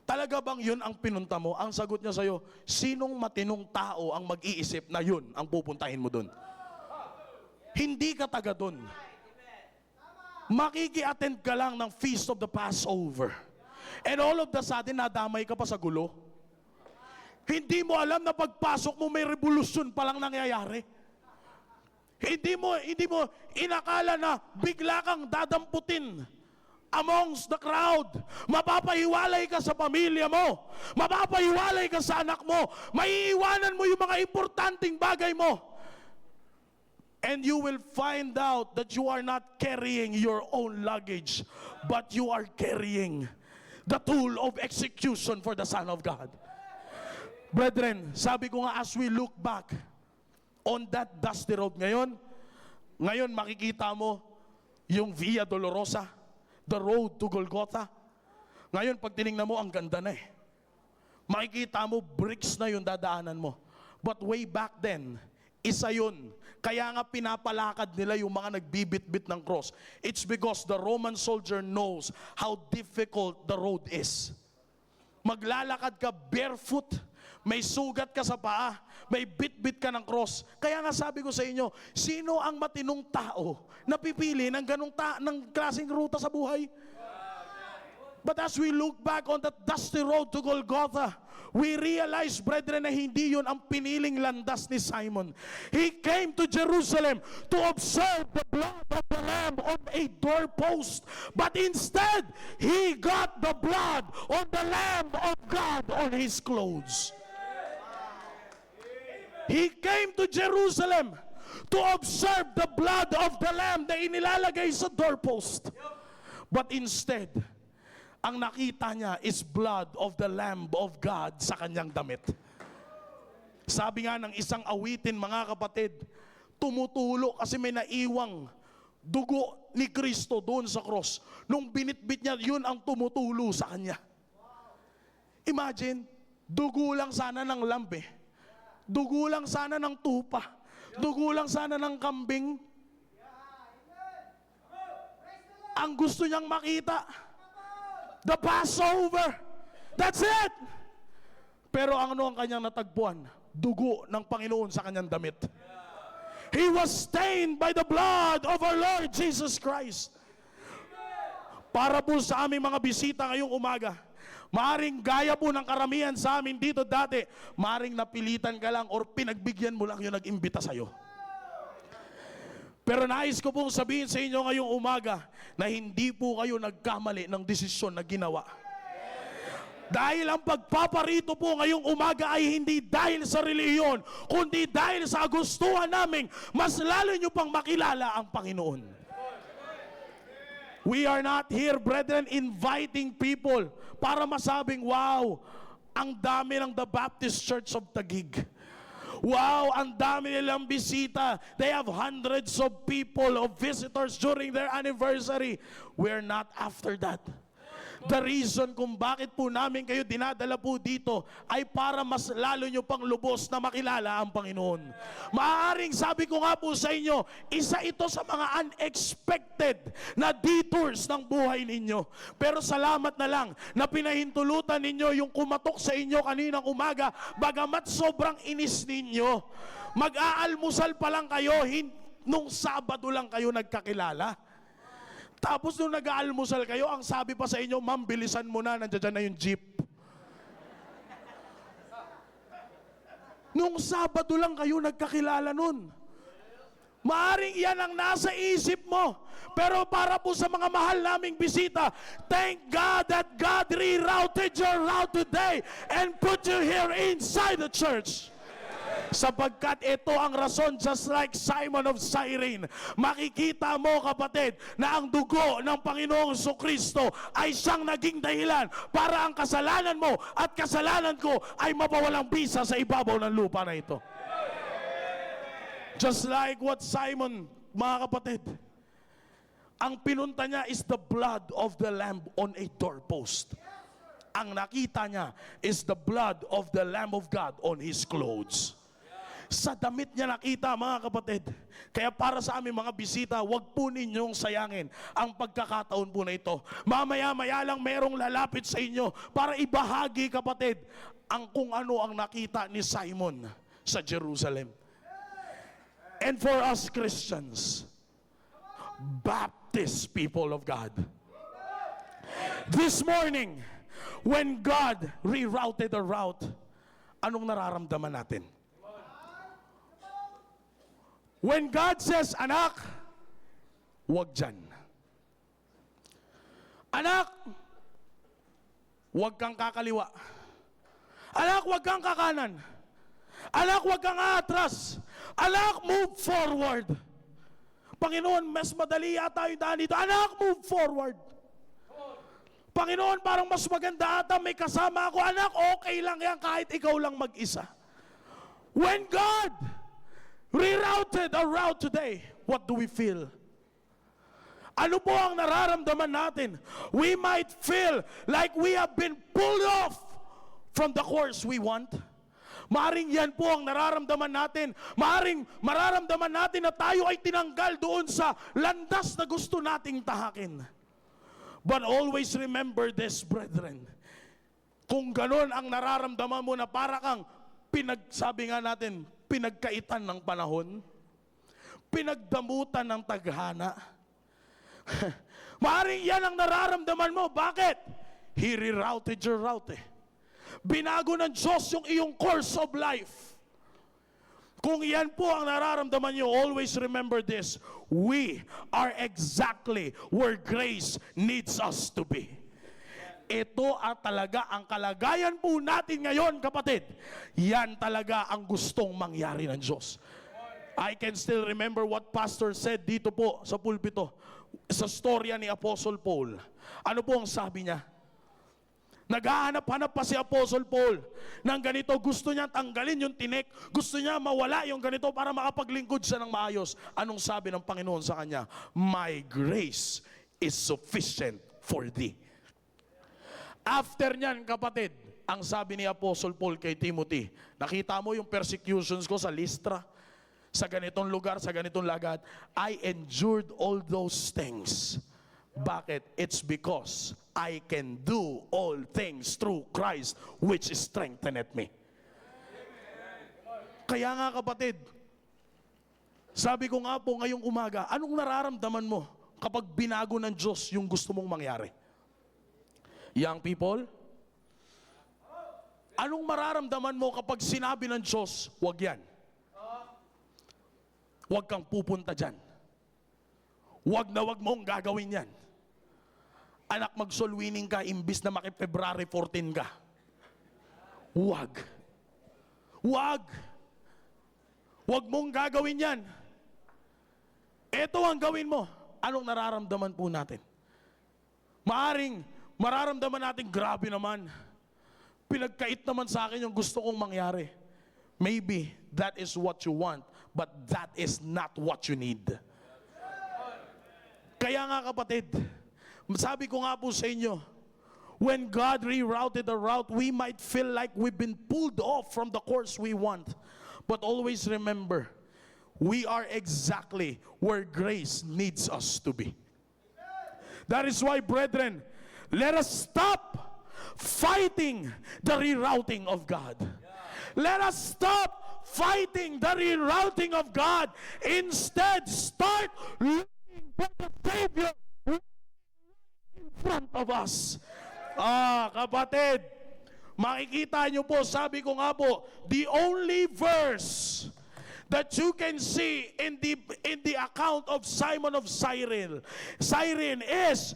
talaga bang yun ang pinunta mo? Ang sagot niya sa'yo, sinong matinong tao ang mag-iisip na yun ang pupuntahin mo dun? Hindi ka taga dun. Makiki-attend ka lang ng Feast of the Passover. And all of the sudden, nadamay ka pa sa gulo. Hindi mo alam na pagpasok mo, may revolusyon pa lang nangyayari. Hindi mo inakala na bigla kang dadamputin amongst the crowd. Mapapahiwalay ka sa pamilya mo. Mapapahiwalay ka sa anak mo. Maiiwanan mo yung mga importanteng bagay mo. And you will find out that you are not carrying your own luggage, but you are carrying the tool of execution for the Son of God. Brethren, sabi ko nga, as we look back on that dusty road ngayon makikita mo yung Via Dolorosa, the road to Golgotha. Ngayon, pag tinignan mo, ang ganda na eh. Makikita mo, bricks na yung dadaanan mo. But way back then, isa yun. Kaya nga pinapalakad nila yung mga nagbibit-bit ng cross. It's because the Roman soldier knows how difficult the road is. Maglalakad ka barefoot, may sugat ka sa paa, may bit-bit ka ng cross. Kaya nga sabi ko sa inyo, sino ang matinong tao na pipili ng ng klaseng ruta sa buhay? But as we look back on that dusty road to Golgotha, we realize, brethren, na hindi yun ang piniling landas ni Simon. He came to Jerusalem to observe the blood of the Lamb on a doorpost. But instead, he got the blood on the Lamb of God on his clothes. He came to Jerusalem to observe the blood of the Lamb na inilalagay sa doorpost. But instead, ang nakita niya is blood of the Lamb of God sa kanyang damit. Sabi nga ng isang awitin, mga kapatid, tumutulo kasi may naiwang dugo ni Kristo doon sa cross. Nung binitbit niya, yun ang tumutulo sa kanya. Imagine, dugo lang sana ng lamb eh. Dugo lang sana ng tupa. Dugo lang sana ng kambing. Ang gusto niyang makita, the Passover. That's it. Pero ano ang kanyang natagpuan? Dugo ng Panginoon sa kanyang damit. He was stained by the blood of our Lord Jesus Christ. Para po sa aming mga bisita ngayong umaga, maaring gaya po ng karamihan sa amin dito dati, maaring napilitan ka lang or pinagbigyan mo lang yung nag-imbita sa'yo. Pero nais ko pong sabihin sa inyo ngayong umaga na hindi po kayo nagkamali ng desisyon na ginawa. Dahil ang pagpaparito po ngayong umaga ay hindi dahil sa relihiyon, kundi dahil sa gustuhan namin mas lalo nyo pang makilala ang Panginoon. We are not here, brethren, inviting people para masabing, wow, ang dami ng The Baptist Church of Taguig. Wow, ang dami nilang bisita. They have hundreds of people, of visitors during their anniversary. We're not after that. The reason kung bakit po namin kayo dinadala po dito ay para mas lalo nyo pang lubos na makilala ang Panginoon. Maaaring sabi ko nga po sa inyo, isa ito sa mga unexpected na detours ng buhay ninyo. Pero salamat na lang na pinahintulutan ninyo yung kumatok sa inyo kaninang umaga, bagamat sobrang inis ninyo. Mag-aalmusal pa lang kayo, nung Sabado lang kayo nagkakilala. Tapos nung nag-aalmusal kayo, ang sabi pa sa inyo, ma'am, bilisan mo na, nandiyan na yung jeep. Nung Sabado lang kayo nagkakilala nun. Maaring yan ang nasa isip mo. Pero para po sa mga mahal naming bisita, thank God that God rerouted your route today and put you here inside the church. Sapagkat ito ang rason, just like Simon of Cyrene, makikita mo kapatid na ang dugo ng Panginoong Jesucristo ay siyang naging dahilan para ang kasalanan mo at kasalanan ko ay mapawalang bisa sa ibabaw ng lupa na ito. Just like what Simon, mga kapatid, ang pinunta niya is the blood of the lamb on a doorpost. Ang nakita niya is the blood of the Lamb of God on his clothes. Sa damit niya nakita, mga kapatid. Kaya para sa aming mga bisita, wag po ninyong sayangin ang pagkakataon po na ito. Mamaya-maya lang merong lalapit sa inyo para ibahagi, kapatid, ang kung ano ang nakita ni Simon sa Jerusalem. And for us Christians, Baptist people of God, this morning, when God rerouted the route, anong nararamdaman natin? When God says, anak, wag dyan. Anak, wag kang kakaliwa. Anak, wag kang kakanan. Anak, wag kang aatras. Anak, move forward. Panginoon, mas madali yata yung daan dito. Anak, move forward. Panginoon, parang mas maganda ata may kasama ako. Anak, okay lang yan kahit ikaw lang mag-isa. When God rerouted our route today, what do we feel? Ano po ang nararamdaman natin? We might feel like we have been pulled off from the course we want. Maaring yan po ang nararamdaman natin. Maaring mararamdaman natin na tayo ay tinanggal doon sa landas na gusto nating tahakin. But always remember this, brethren. Kung ganon ang nararamdaman mo na para kang sabi nga natin, pinagkaitan ng panahon, pinagdamutan ng tadhana, maaring yan ang nararamdaman mo. Bakit? He rerouted your route eh. Binago ng Diyos yung iyong course of life. Kung yan po ang nararamdaman nyo, always remember this. We are exactly where grace needs us to be. Ito at talaga ang kalagayan po natin ngayon, kapatid. Yan talaga ang gustong mangyari ng Diyos. I can still remember what pastor said dito po sa pulpito sa storya ni Apostle Paul. Ano po ang sabi niya? Naghahanap-hanap pa si Apostle Paul ng ganito. Gusto niya tanggalin yung tinik. Gusto niya mawala yung ganito para makapaglingkod siya ng maayos. Anong sabi ng Panginoon sa kanya? My grace is sufficient for thee. After niyan, kapatid, ang sabi ni Apostle Paul kay Timothy, nakita mo yung persecutions ko sa Lystra, sa ganitong lugar, sa ganitong lagad. I endured all those things. Bakit? It's because I can do all things through Christ which strengtheneth me. Kaya nga, kapatid, sabi ko nga po ngayong umaga, anong nararamdaman mo kapag binago ng Diyos yung gusto mong mangyari? Young people, anong mararamdaman mo kapag sinabi ng Diyos, wag yan? Wag kang pupunta dyan. Wag na wag mong gagawin yan. Anak, mag-soul winning ka imbis na maki-February 14 ka. Wag. Wag. Wag mong gagawin yan. Ito ang gawin mo. Anong nararamdaman po natin? Maaring mararamdaman natin, grabe naman. Pinagkait naman sa akin yung gusto kong mangyari. Maybe that is what you want, but that is not what you need. Kaya nga, kapatid, sabi ko nga po sa inyo, when God rerouted the route, we might feel like we've been pulled off from the course we want. But always remember, we are exactly where grace needs us to be. That is why, brethren, let us stop fighting the rerouting of God. Let us stop fighting the rerouting of God. Instead, start looking for the Savior in front of us. Kapatid, makikita nyo po, sabi ko nga po, the only verse that you can see in the account of Simon of Cyrene. Cyrene is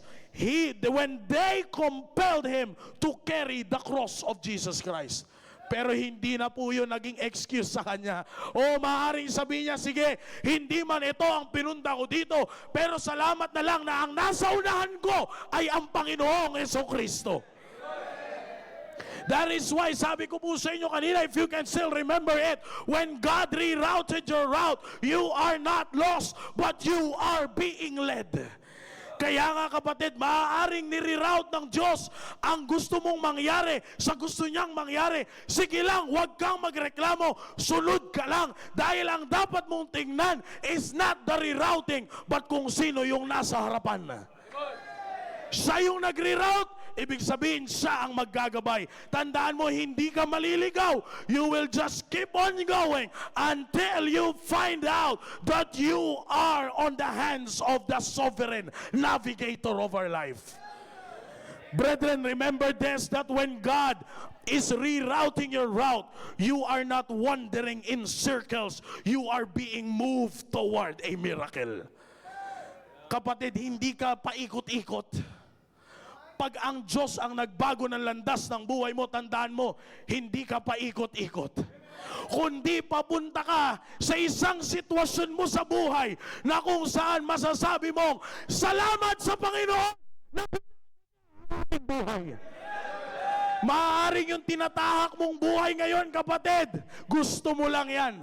when they compelled him to carry the cross of Jesus Christ. Pero hindi na po yun naging excuse sa kanya. O maaaring sabihin niya, sige, hindi man ito ang pinunda ko dito, pero salamat na lang na ang nasa unahan ko ay ang Panginoong Jesucristo. That is why sabi ko po sa inyo kanina, if you can still remember it, when God rerouted your route, you are not lost, but you are being led. Kaya nga kapatid, maaaring nireroute ng Diyos ang gusto mong mangyari sa gusto niyang mangyari. Sige lang, huwag kang magreklamo, sunod ka lang. Dahil ang dapat mong tingnan is not the rerouting, but kung sino yung nasa harapan. Siya yung nagreroute, ibig sabihin siya ang maggagabay. Tandaan mo, hindi ka maliligaw. You will just keep on going until you find out that you are on the hands of the sovereign navigator of our life. Brethren, remember this, that when God is rerouting your route, you are not wandering in circles. You are being moved toward a miracle. Kapatid, hindi ka paikot-ikot. Pag ang Diyos ang nagbago ng landas ng buhay mo, tandaan mo, hindi ka paikot-ikot. Kundi papunta ka sa isang sitwasyon mo sa buhay na kung saan masasabi mong, salamat sa Panginoon na aking buhay. Maaaring yung tinatahak mong buhay ngayon, kapatid, gusto mo lang yan.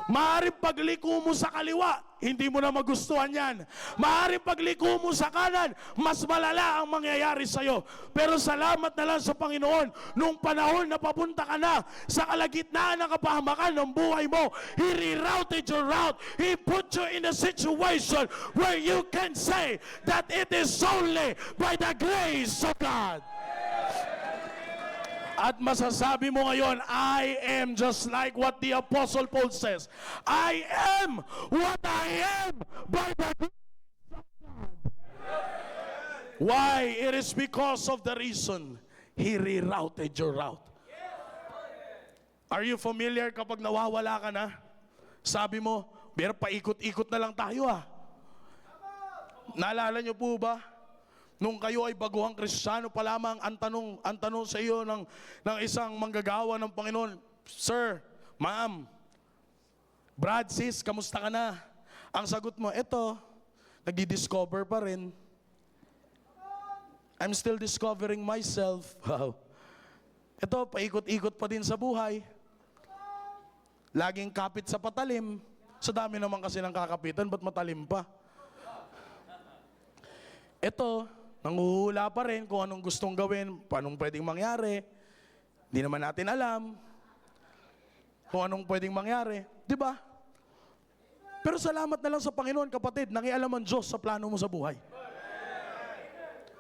Maaaring pagliko mo sa kaliwa, hindi mo na magustuhan yan. Maaaring pagliko mo sa kanan, mas malala ang mangyayari sa'yo. Pero salamat na lang sa Panginoon, nung panahon na papunta ka na sa kalagitnaan ng kapahamakan ng buhay mo, He rerouted your route. He put you in a situation where you can say that it is only by the grace of God. At masasabi mo ngayon, I am just like what the Apostle Paul says. I am what I am by the grace of God. Why? It is because of the reason He rerouted your route. Are you familiar kapag nawawala ka na? Sabi mo, pero paikot-ikot na lang tayo Naalala niyo po ba? Nung kayo ay baguhang Kristiyano pa lamang, ang tanong sa iyo ng isang manggagawa ng Panginoon, Sir, Ma'am, Brad, sis, kamusta ka na? Ang sagot mo, eto, nagdi-discover pa rin. I'm still discovering myself. Wow. Ito, paikot-ikot pa din sa buhay. Laging kapit sa patalim. Sa dami naman kasi ng kakapitan, ba't matalim pa? Ito, nanguhula pa rin kung anong gustong gawin, paanong pwedeng mangyari. Hindi naman natin alam kung anong pwedeng mangyari. Di ba? Pero salamat na lang sa Panginoon, kapatid, nangialam ang Diyos sa plano mo sa buhay.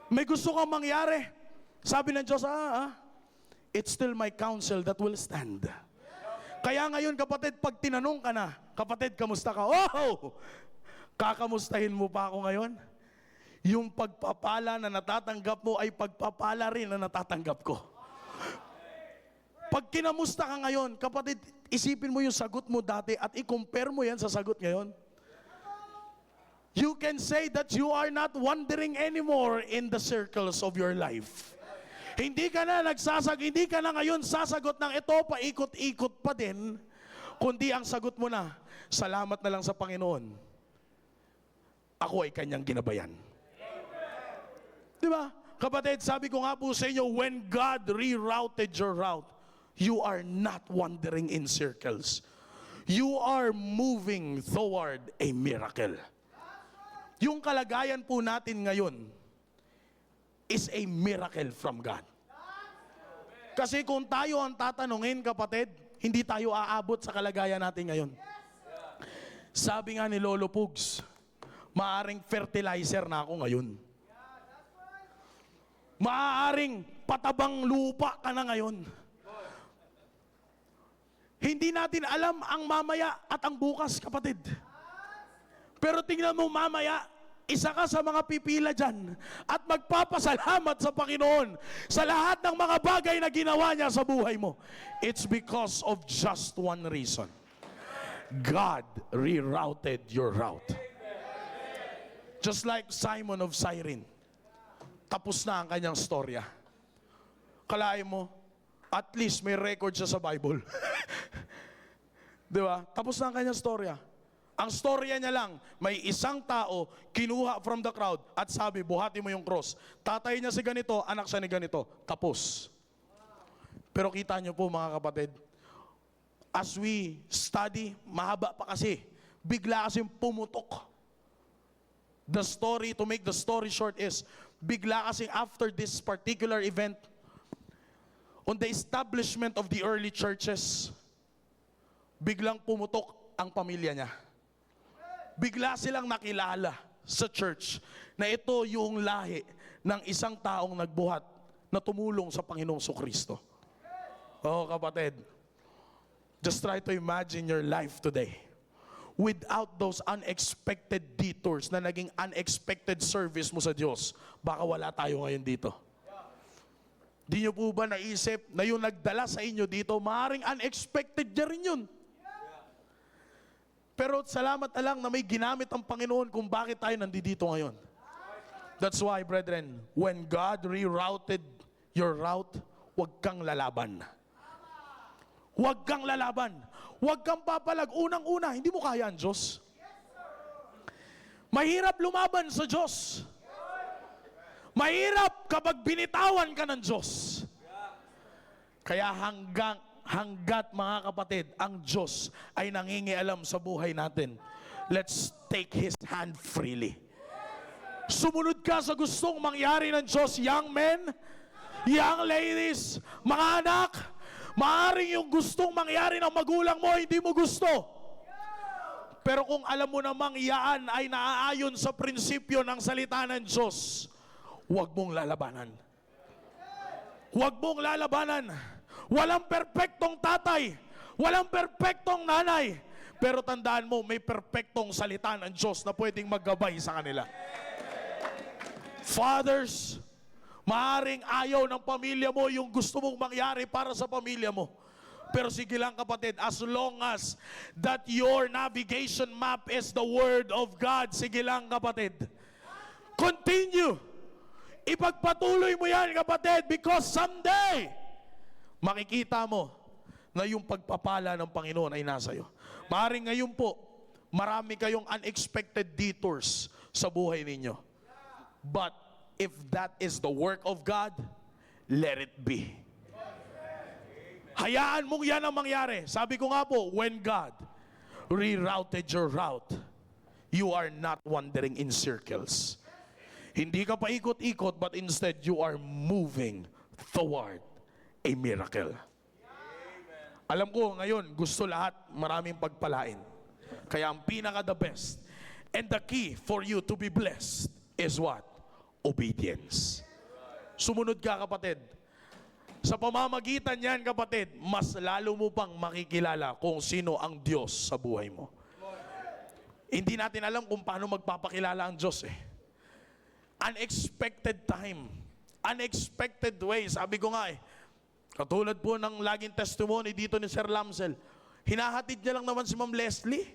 May gusto kang mangyari. Sabi ng Diyos, it's still my counsel that will stand. Kaya ngayon, kapatid, pag tinanong ka na, kapatid, kamusta ka? Oh! Kakamustahin mo pa ako ngayon? Yung pagpapala na natatanggap mo ay pagpapala rin na natatanggap ko. Pag kinamusta ka ngayon, kapatid, isipin mo yung sagot mo dati at i-compare mo yan sa sagot ngayon. You can say that you are not wandering anymore in the circles of your life. Hindi ka na ngayon sasagot ng ito, paikot-ikot pa din, kundi ang sagot mo na, salamat na lang sa Panginoon. Ako ay kanyang ginabayan. Diba? Kapatid, sabi ko nga po sa inyo, when God rerouted your route, you are not wandering in circles. You are moving toward a miracle. Yung kalagayan po natin ngayon is a miracle from God. Kasi kung tayo ang tatanungin, kapatid, hindi tayo aabot sa kalagayan natin ngayon. Sabi nga ni Lolo Pugs, maaring fertilizer na ako ngayon. Maaaring patabang lupa ka na ngayon. Hindi natin alam ang mamaya at ang bukas, kapatid. Pero tingnan mo mamaya, isa ka sa mga pipila dyan at magpapasalamat sa Panginoon sa lahat ng mga bagay na ginawa niya sa buhay mo. It's because of just one reason. God rerouted your route. Just like Simon of Cyrene. Tapos na ang kanyang storya. Kalahin mo, at least may record siya sa Bible. Di ba? Tapos na ang kanyang storya. Ang storya niya lang, may isang tao kinuha from the crowd at sabi, buhati mo yung cross. Tatay niya si ganito, anak siya ni ganito. Tapos. Pero kita niyo po mga kapatid, as we study, mahaba pa kasi. Bigla kasing pumutok. The story, to make the story short is, bigla kasing after this particular event, on the establishment of the early churches, biglang pumutok ang pamilya niya. Bigla silang nakilala sa church na ito yung lahi ng isang taong nagbuhat na tumulong sa Panginoong Kristo. Oh kapatid, just try to imagine your life today without those unexpected detours na naging unexpected service mo sa Diyos. Baka wala tayo ngayon dito. Di nyo po ba naisip na yung nagdala sa inyo dito, maaaring unexpected niya rin yun. Pero salamat na lang na may ginamit ang Panginoon kung bakit tayo nandito ngayon. That's why, brethren, when God rerouted your route, huwag kang lalaban. Huwag kang lalaban. Huwag kang papalag. Unang-una, hindi mo kaya ang Diyos. Mahirap lumaban sa Diyos. Mahirap kapag binitawan ka ng Diyos. Kaya hanggat mga kapatid, ang Diyos ay nangingialam sa buhay natin, let's take His hand freely. Sumunod ka sa gustong mangyari ng Diyos, young men, young ladies, mga anak. Maaaring yung gustong mangyari ng magulang mo, hindi mo gusto. Pero kung alam mo namang iyaan ay naaayon sa prinsipyo ng salita ng Diyos, huwag mong lalabanan. Huwag mong lalabanan. Walang perpektong tatay, walang perpektong nanay. Pero tandaan mo, may perpektong salita ng Diyos na pwedeng maggabay sa kanila. Fathers, maaring ayaw ng pamilya mo yung gusto mong mangyari para sa pamilya mo. Pero sige lang kapatid, as long as that your navigation map is the Word of God, sige lang kapatid. Continue. Ipagpatuloy mo yan kapatid, because someday, makikita mo na yung pagpapala ng Panginoon ay nasa iyo. Maaring ngayon po, marami kayong unexpected detours sa buhay ninyo. But if that is the work of God, let it be. Hayaan mong yan ang mangyari. Sabi ko nga po, when God rerouted your route, you are not wandering in circles. Hindi ka paikot-ikot, but instead you are moving toward a miracle. Alam ko ngayon, gusto lahat maraming pagpalain. Kaya ang pinaka the best and the key for you to be blessed is what? Obedience. Sumunod ka kapatid. Sa pamamagitan yan kapatid, mas lalo mo pang makikilala kung sino ang Diyos sa buhay mo. Hindi natin alam kung paano magpapakilala ang Diyos eh. Unexpected time. Unexpected ways. Sabi ko nga eh, katulad po ng laging testimony dito ni Sir Lamsel, hinahatid niya lang naman si Ma'am Leslie.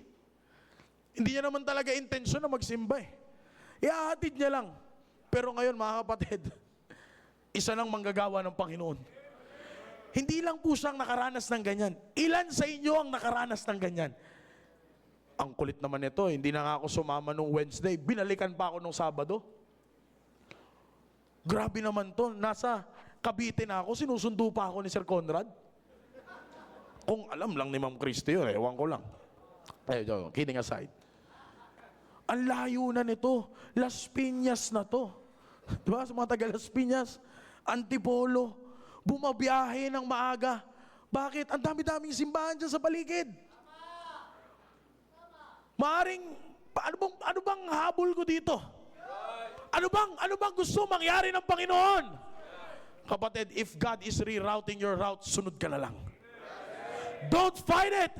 Hindi niya naman talaga intensyon na magsimba eh. Ihahatid niya lang. Pero ngayon mga kapatid, isa lang manggagawa ng Panginoon. Hindi lang po siyang nakaranas ng ganyan. Ilan sa inyo ang nakaranas ng ganyan? Ang kulit naman nito, hindi na nga ako sumama nung Wednesday. Binalikan pa ako nung Sabado. Grabe naman to. Nasa Cavite na ako, sinusundo pa ako ni Sir Conrad. Kung alam lang ni Ma'am Christy yun, ewan ko lang. Kidding aside. Ang layo na nito. Las Piñas na to. Diba? Sa mga taga Las Piñas, Antipolo, bumabiyahe ng maaga. Bakit? Ang dami-daming simbahan dyan sa paligid. Maaring, ano bang habol ko dito? Ano bang gusto mangyari ng Panginoon? Kapatid, if God is rerouting your route, sunod ka na lang. Don't fight it.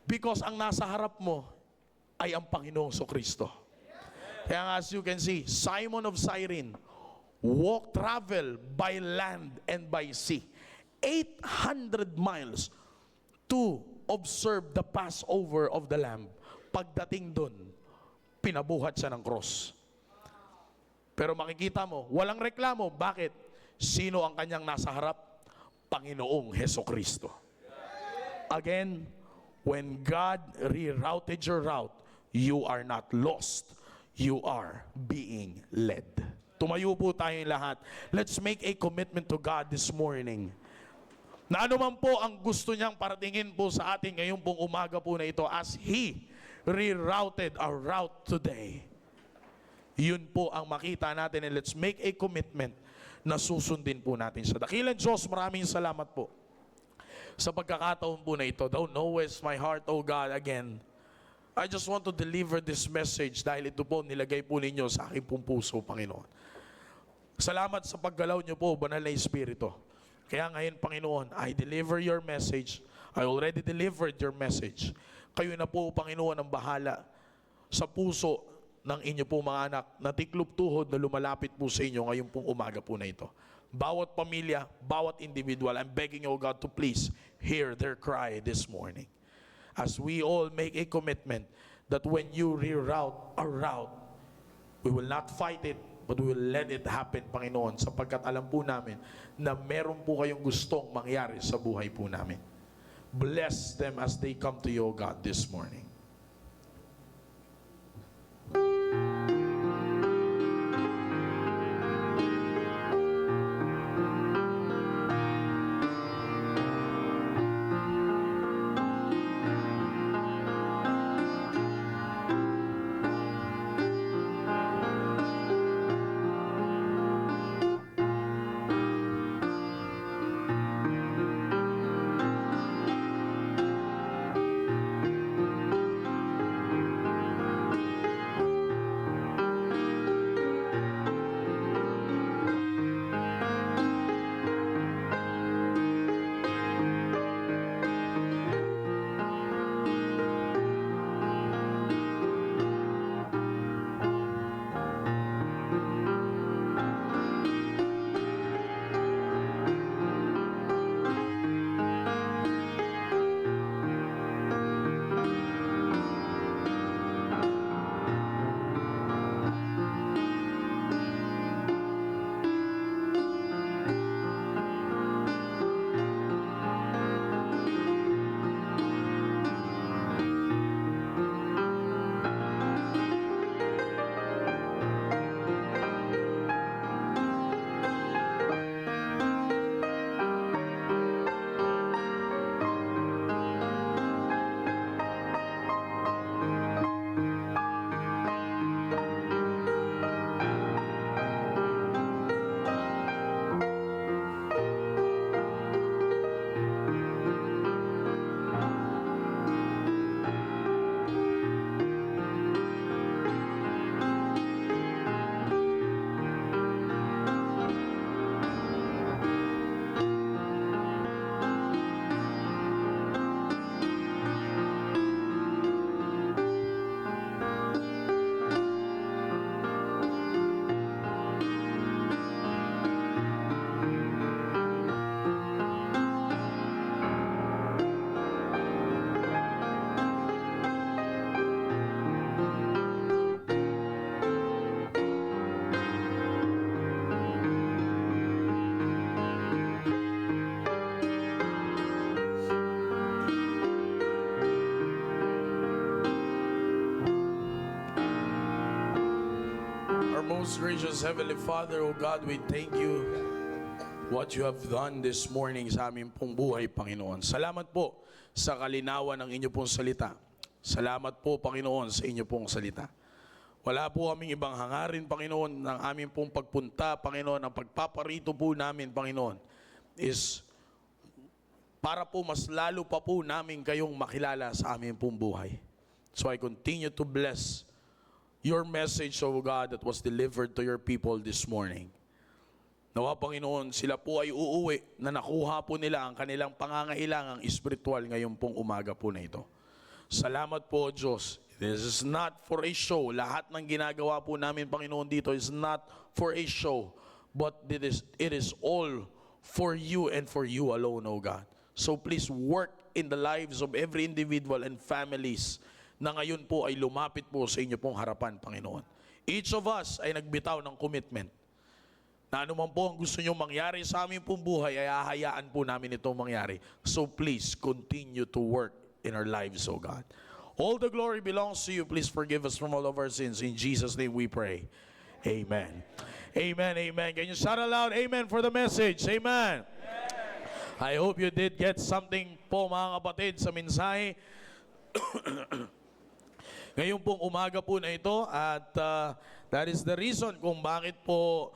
Because ang nasa harap mo ay ang Panginoong Kristo. Kaya nga, as you can see, Simon of Cyrene travel by land and by sea. 800 miles to observe the Passover of the Lamb. Pagdating dun, pinabuhat siya ng cross. Pero makikita mo, walang reklamo. Bakit? Sino ang kanyang nasa harap? Panginoong Hesukristo. Again, when God rerouted your route, you are not lost. You are being led. Tumayo po tayong lahat. Let's make a commitment to God this morning. Na ano man po ang gusto niyang paratingin po sa atin ngayong pong umaga po na ito as He rerouted our route today. Yun po ang makita natin, and let's make a commitment na susundin po natin sa dakilang Diyos. Maraming salamat po sa pagkakataon po na ito. Thou knowest my heart, O God. Again, I just want to deliver this message dahil ito po nilagay po ninyo sa aking pong puso, Panginoon. Salamat sa paggalaw niyo po, Banal na Espiritu. Kaya ngayon, Panginoon, I deliver your message. I already delivered your message. Kayo na po, Panginoon, ang bahala sa puso ng inyo po mga anak na tiklop tuhod na lumalapit po sa inyo ngayong pong umaga po na ito. Bawat pamilya, bawat individual, I'm begging you, O God, to please hear their cry this morning. As we all make a commitment that when you reroute our route, we will not fight it, but we will let it happen, Panginoon, sapagkat alam po namin na meron po kayong gustong mangyari sa buhay po namin. Bless them as they come to you, O God, this morning. Most gracious Heavenly Father, O God, we thank you what you have done this morning sa aming pong buhay, Panginoon. Salamat po sa kalinawan ng inyo pong salita. Salamat po, Panginoon, sa inyo pong salita. Wala po kaming ibang hangarin, Panginoon, ng aming pong pagpunta, Panginoon. Ang pagpaparito po namin, Panginoon, is para po mas lalo pa po namin kayong makilala sa aming pong buhay. So I continue to bless your message, O God, that was delivered to your people this morning. Nawa, Panginoon, sila po ay uuwi na nakuha po nila ang kanilang pangangailangang espiritual ngayon pong umaga po na ito. Salamat po, Diyos. This is not for a show. Lahat ng ginagawa po namin, Panginoon, dito is not for a show, but it is all for you and for you alone, O God. So please work in the lives of every individual and families na ngayon po ay lumapit po sa inyo pong harapan, Panginoon. Each of us ay nagbitaw ng commitment na anuman po ang gusto nyo mangyari sa aming pong buhay, ay hahayaan po namin itong mangyari. So please continue to work in our lives, O God. All the glory belongs to you. Please forgive us from all of our sins. In Jesus' name we pray. Amen. Amen, amen. Can you shout aloud, amen, for the message? Amen. I hope you did get something po, mga kapatid, sa mensahe. Ngayon pong umaga po na ito, at that is the reason kung bakit po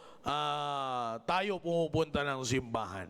tayo pumupunta ng simbahan.